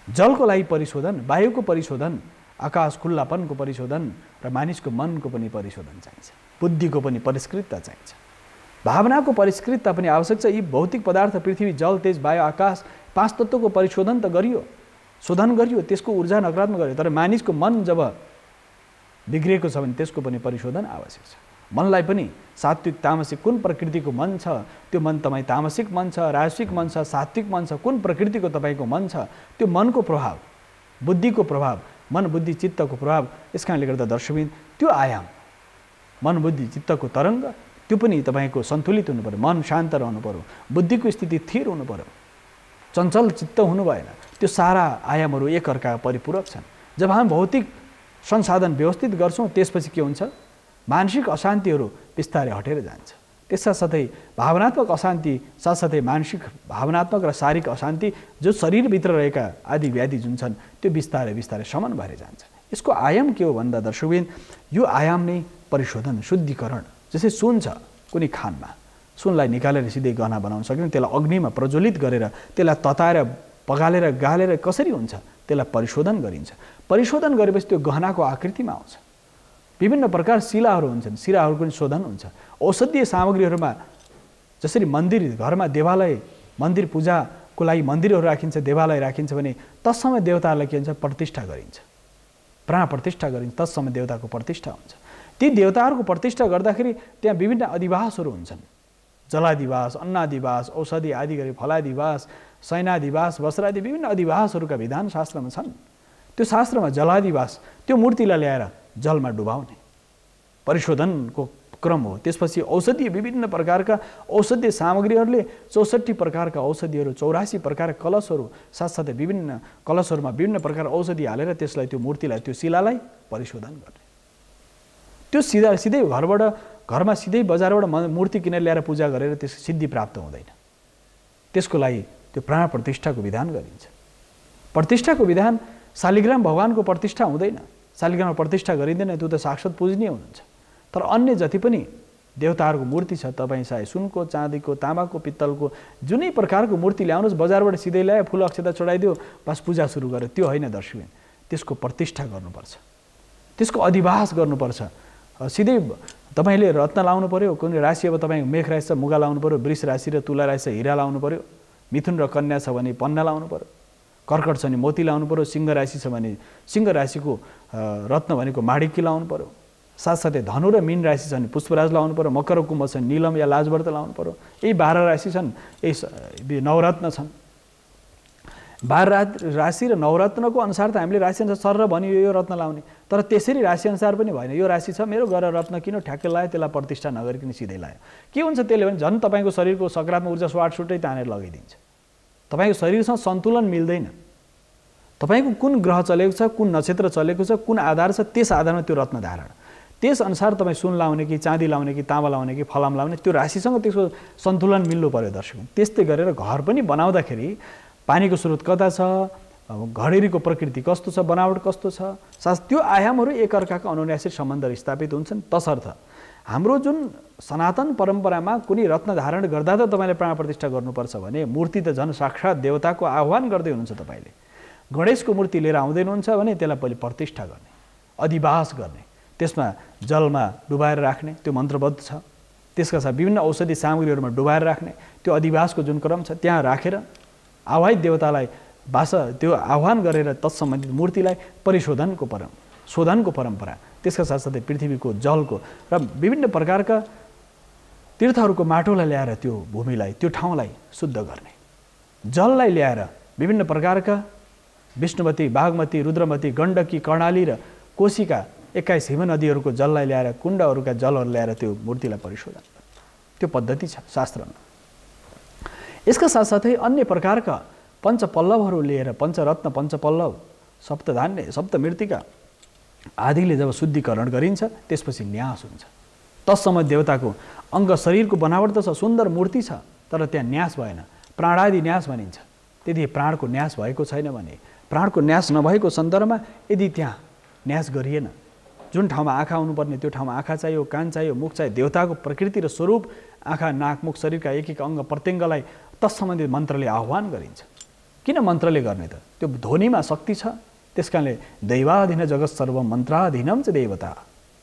जलको लागि परिशोधन, वायुको परिशोधन, आकाश खुल्लापनको परिशोधन र मानिसको मनको पनि परिशोधन चाहिन्छ, बुद्धिको पनि परिष्कृतता चाहिन्छ, भावनाको परिष्कृतता पनि आवश्यक छ। यी भौतिक पदार्थ पृथ्वी, जल, तेज, वायु, आकाश 5 तत्त्वको परिशोधन त गरियो, शोधन गरियो, त्यसको ऊर्जा नकारात्मक गरियो, तर मानिसको मन जब बिग्रिएको छ भने त्यसको पनि परिशोधन आवश्यक छ। मनलाई पनि सात्विक तामसिक कुन प्रकृतिको मन छ, त्यो मन तपाईँ तामसिक मन छ, राजसिक मन छ, सात्विक मन छ, कुन प्रकृतिको तपाईँको मन छ, त्यो मनको प्रभाव, बुद्धिको प्रभाव, मन बुद्धि चित्तको प्रभाव। यस कारणले गर्दा दर्शकबिन त्यो आयाम मन बुद्धि चित्तको तरङ्ग त्यो पनि तपाईँको सन्तुलित हुनु पर्यो, मन शान्त रहनु पर्यो, बुद्धिको स्थिति स्थिर हुनु पर्यो, चञ्चल चित्त हुनु भएन। त्यो सारा आयामहरू एकअर्काका परिपूरक छन्। जब हामी भौतिक संसाधन व्यवस्थित गर्छौँ त्यसपछि के हुन्छ, मानसिक अशान्तिहरू बिस्तारै हटेर जान्छ। त्यसका साथै भावनात्मक अशान्ति साथसाथै मानसिक भावनात्मक र शारीरिक अशान्ति जो शरीरभित्र रहेका आदि व्याधि जुन छन् त्यो बिस्तारै बिस्तारै शमन भएर जान्छ। यसको आयाम के हो भन्दा दर्शकबिन, यो आयाम नै परिशोधन, शुद्धिकरण। जस्तै सुन छ कुनै खानमा, सुनलाई निकालेर सिधै गहना बनाउन सकिन्छ, त्यसलाई अग्निमा प्रज्वलित गरेर त्यसलाई तताएर पगालेर गालेर कसरी हुन्छ त्यसलाई परिशोधन गरिन्छ। परिशोधन गरेपछि त्यो गहनाको आकृतिमा आउँछ। विभिन्न प्रकार शिलाहरू हुन्छन्, शिलाहरूको पनि शोधन हुन्छ। औषधीय सामग्रीहरूमा जसरी मन्दिर, घरमा देवालय, मन्दिर पूजाको लागि मन्दिरहरू राखिन्छ, देवालय राखिन्छ भने तत्समय देवताहरूलाई के हुन्छ, प्रतिष्ठा गरिन्छ, प्राण प्रतिष्ठा गरिन्छ, तत्समय देवताको प्रतिष्ठा हुन्छ। ती देवताहरूको प्रतिष्ठा गर्दाखेरि त्यहाँ विभिन्न अधिवासहरू हुन्छन्, जलादिवास, अन्नादिवास, औषधि आदि गरी फलादिवास, शयनाधिवास, वस्त्रादि विभिन्न अधिवासहरूका विधान शास्त्रमा छन्। त्यो शास्त्रमा जलाधिवास, त्यो मूर्तिलाई ल्याएर जलमा डुबाउने परिशोधनको क्रम हो। त्यसपछि औषधीय विभिन्न प्रकारका औषधीय सामग्रीहरूले 64 प्रकारका औषधिहरू, 84 प्रकारका कलशहरू, साथसाथै विभिन्न कलशहरूमा विभिन्न प्रकारका औषधि हालेर त्यसलाई, त्यो मूर्तिलाई, त्यो शिलालाई परिशोधन गर्ने। त्यो सिधै घरमा सिधै बजारबाट मूर्ति किनेर ल्याएर पूजा गरेर त्यसको सिद्धि प्राप्त हुँदैन। त्यसको लागि त्यो प्राण प्रतिष्ठाको विधान गरिन्छ। प्रतिष्ठाको विधान शालिग्राम भगवानको प्रतिष्ठा हुँदैन, शालिग्राममा प्रतिष्ठा गरिँदैन, त्यो त साक्षात् पूजनीय हुनुहुन्छ। तर अन्य जति पनि देवताहरूको मूर्ति छ, तपाईँ चाहे सुनको, चाँदीको, तामाको, पित्तलको जुनै प्रकारको मूर्ति ल्याउनुहोस्, बजारबाट सिधै ल्याए, फुल अक्षता चढाइदियो, बस पूजा सुरु गर्यो, त्यो होइन दर्शकबिन। त्यसको प्रतिष्ठा गर्नुपर्छ, त्यसको अधिवास गर्नुपर्छ। सिधै तपाईँले रत्न लाउनु पर्यो, कुनै राशि, अब तपाईँ मेष राशि छ मुगा लाउनु पर्यो, वृष राशि र तुला राशि छ हिरा लाउनु पर्यो, मिथुन र कन्या छ भने पन्ना लाउनु पर्यो, कर्कट छ भने मोती लाउनु पर्यो, सिंह राशि छ भने सिंह राशिको रत्न भनेको माणिक्य लाउनु पर्यो, साथसाथै धनु र मीन राशि छ भने पुष्पराज लाउनु पर्यो, मकर र कुम्भ छ भने नीलम या लाजवर्त लाउनु पर्यो। यही 12 राशि छन्, यही नवरत्न छन्। 12 राशि र नवरत्नको अनुसार त हामीले राशि अनुसार सर भनियो यो रत्न लाउने, तर त्यसरी राशि अनुसार पनि भएन। यो राशि छ मेरो, गएर रत्न किन ठ्याक्कै लायो, त्यसलाई प्रतिष्ठा नगरिकन सिधै लायो। के हुन्छ त्यसले भने झन् तपाईँको शरीरको सकारात्मक ऊर्जा स्वाटसुटै तानेर लगाइदिन्छ। तपाईँको शरीरसँग सन्तुलन मिल्दैन। तपाईँको कुन ग्रह चलेको छ, कुन नक्षत्र चलेको छ, कुन आधार छ, त्यस आधारमा त्यो रत्न धारण, त्यस अनुसार तपाईँ सुन लाउने कि चाँदी लाउने कि तामा लाउने कि फलाम लाउने, त्यो राशिसँग त्यसको सन्तुलन मिल्नु पर्यो दर्शक। त्यस्तै गरेर घर पनि बनाउँदाखेरि पानीको स्रोत कता छ, घडेरीको प्रकृति कस्तो छ, बनावट कस्तो छ, त्यो आयामहरू एकअर्काका अनुनासिक सम्बन्ध स्थापित हुन्छन्। तसर्थ हाम्रो जुन सनातन परम्परामा कुनै रत्न धारण गर्दा त तपाईँले प्राण प्रतिष्ठा गर्नुपर्छ भने मूर्ति त झन् साक्षात् देवताको आह्वान गर्दै हुनुहुन्छ। तपाईँले गणेशको मूर्ति लिएर आउँदै हुनुहुन्छ भने त्यसलाई पहिले प्रतिष्ठा गर्ने, अधिवास गर्ने, त्यसमा जलमा डुबाएर राख्ने, त्यो मन्त्रबद्ध छ। त्यसका साथ विभिन्न औषधि सामग्रीहरूमा डुबाएर राख्ने, त्यो अधिवासको जुन क्रम छ त्यहाँ राखेर आवाहित देवतालाई त्यो आह्वान गरेर तत्सम्बन्धित मूर्तिलाई शोधनको परम्परा, त्यसका साथसाथै पृथ्वीको जलको र विभिन्न प्रकारका तीर्थहरूको माटोलाई ल्याएर त्यो भूमिलाई, त्यो ठाउँलाई शुद्ध गर्ने, जललाई ल्याएर विभिन्न प्रकारका विष्णुमती, बागमती, रुद्रमती, गण्डकी, कर्णाली र कोशिका 21 हिम नदीहरूको जललाई ल्याएर, कुण्डहरूका जलहरू ल्याएर त्यो मूर्तिलाई परिशोधन गर्ने, त्यो पद्धति छ शास्त्रमा। यसका साथसाथै अन्य प्रकारका पञ्चपल्लवहरू लिएर, पञ्चरत्न, पञ्चपल्लव, सप्तधान्य, सप्तमृत्तिका आदिले जब शुद्धिकरण गरिन्छ त्यसपछि न्यास हुन्छ। तत्सम्म देवताको अङ्ग शरीरको बनावट त छ, सुन्दर मूर्ति छ, तर त्यहाँ न्यास भएन, प्राणादि न्यास भनिन्छ। त्यदि प्राणको न्यास भएको छैन भने, प्राणको न्यास नभएको सन्दर्भमा यदि त्यहाँ न्यास गरिएन, जुन ठाउँमा आँखा हुनुपर्ने त्यो ठाउँमा आँखा चाहियो, कान चाहियो, मुख चाहियो, देवताको प्रकृति र स्वरूप आँखा, नाक, मुख, शरीरका एक एक अङ्ग प्रत्यङ्गलाई तत्सम्बन्धित मन्त्रले आह्वान गरिन्छ। किन मन्त्रले गर्ने त? त्यो ध्वनिमा शक्ति छ। त्यसकारणले दैवाधीन जगत सर्व मन्त्राधीनम च देवता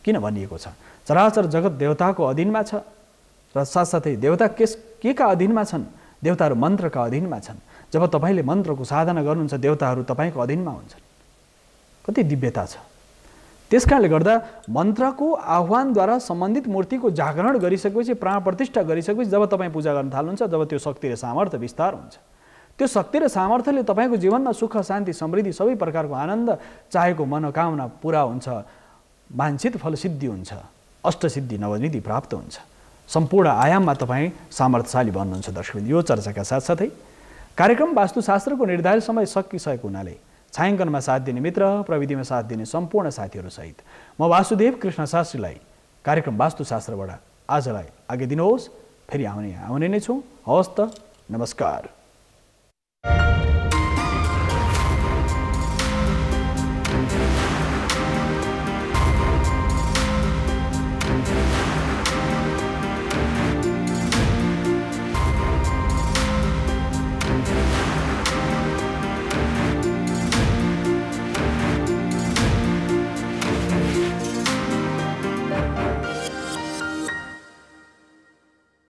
किन भनिएको छ। चराचर जगत देवताको अधीनमा छ र साथसाथै देवता के का अधीनमा छन्? देवताहरू मन्त्रका अधीनमा छन्। जब तपाईँले मन्त्रको साधना गर्नुहुन्छ देवताहरू तपाईँको अधीनमा हुन्छन्। कति दिव्यता छ। त्यसकारणले गर्दा मन्त्रको आह्वानद्वारा सम्बन्धित मूर्तिको जागरण गरिसकेपछि, प्राण प्रतिष्ठा गरिसकेपछि जब तपाईँ पूजा गर्न थाल्नुहुन्छ, जब त्यो शक्ति र सामर्थ्य विस्तार हुन्छ, त्यो शक्ति र सामर्थ्यले तपाईँको जीवनमा सुख, शान्ति, समृद्धि, सबै प्रकारको आनन्द, चाहेको मनोकामना पुरा हुन्छ, वाञ्छित फल सिद्धि हुन्छ, अष्टसिद्धि नवनिधि प्राप्त हुन्छ, सम्पूर्ण आयाममा तपाईँ सामर्थ्यशाली बन्नुहुन्छ। दर्शकबिन, यो चर्चाका साथसाथै कार्यक्रम वास्तुशास्त्रको निर्धारित समय सकिसकेको हुनाले छायाङ्कनमा साथ दिने मित्र, प्रविधिमा साथ दिने सम्पूर्ण साथीहरूसहित म वासुदेव कृष्ण शास्त्रीलाई कार्यक्रम वास्तुशास्त्रबाट आजलाई आगे दिनुहोस्। फेरि आउने नै छौँ। हवस् त, नमस्कार।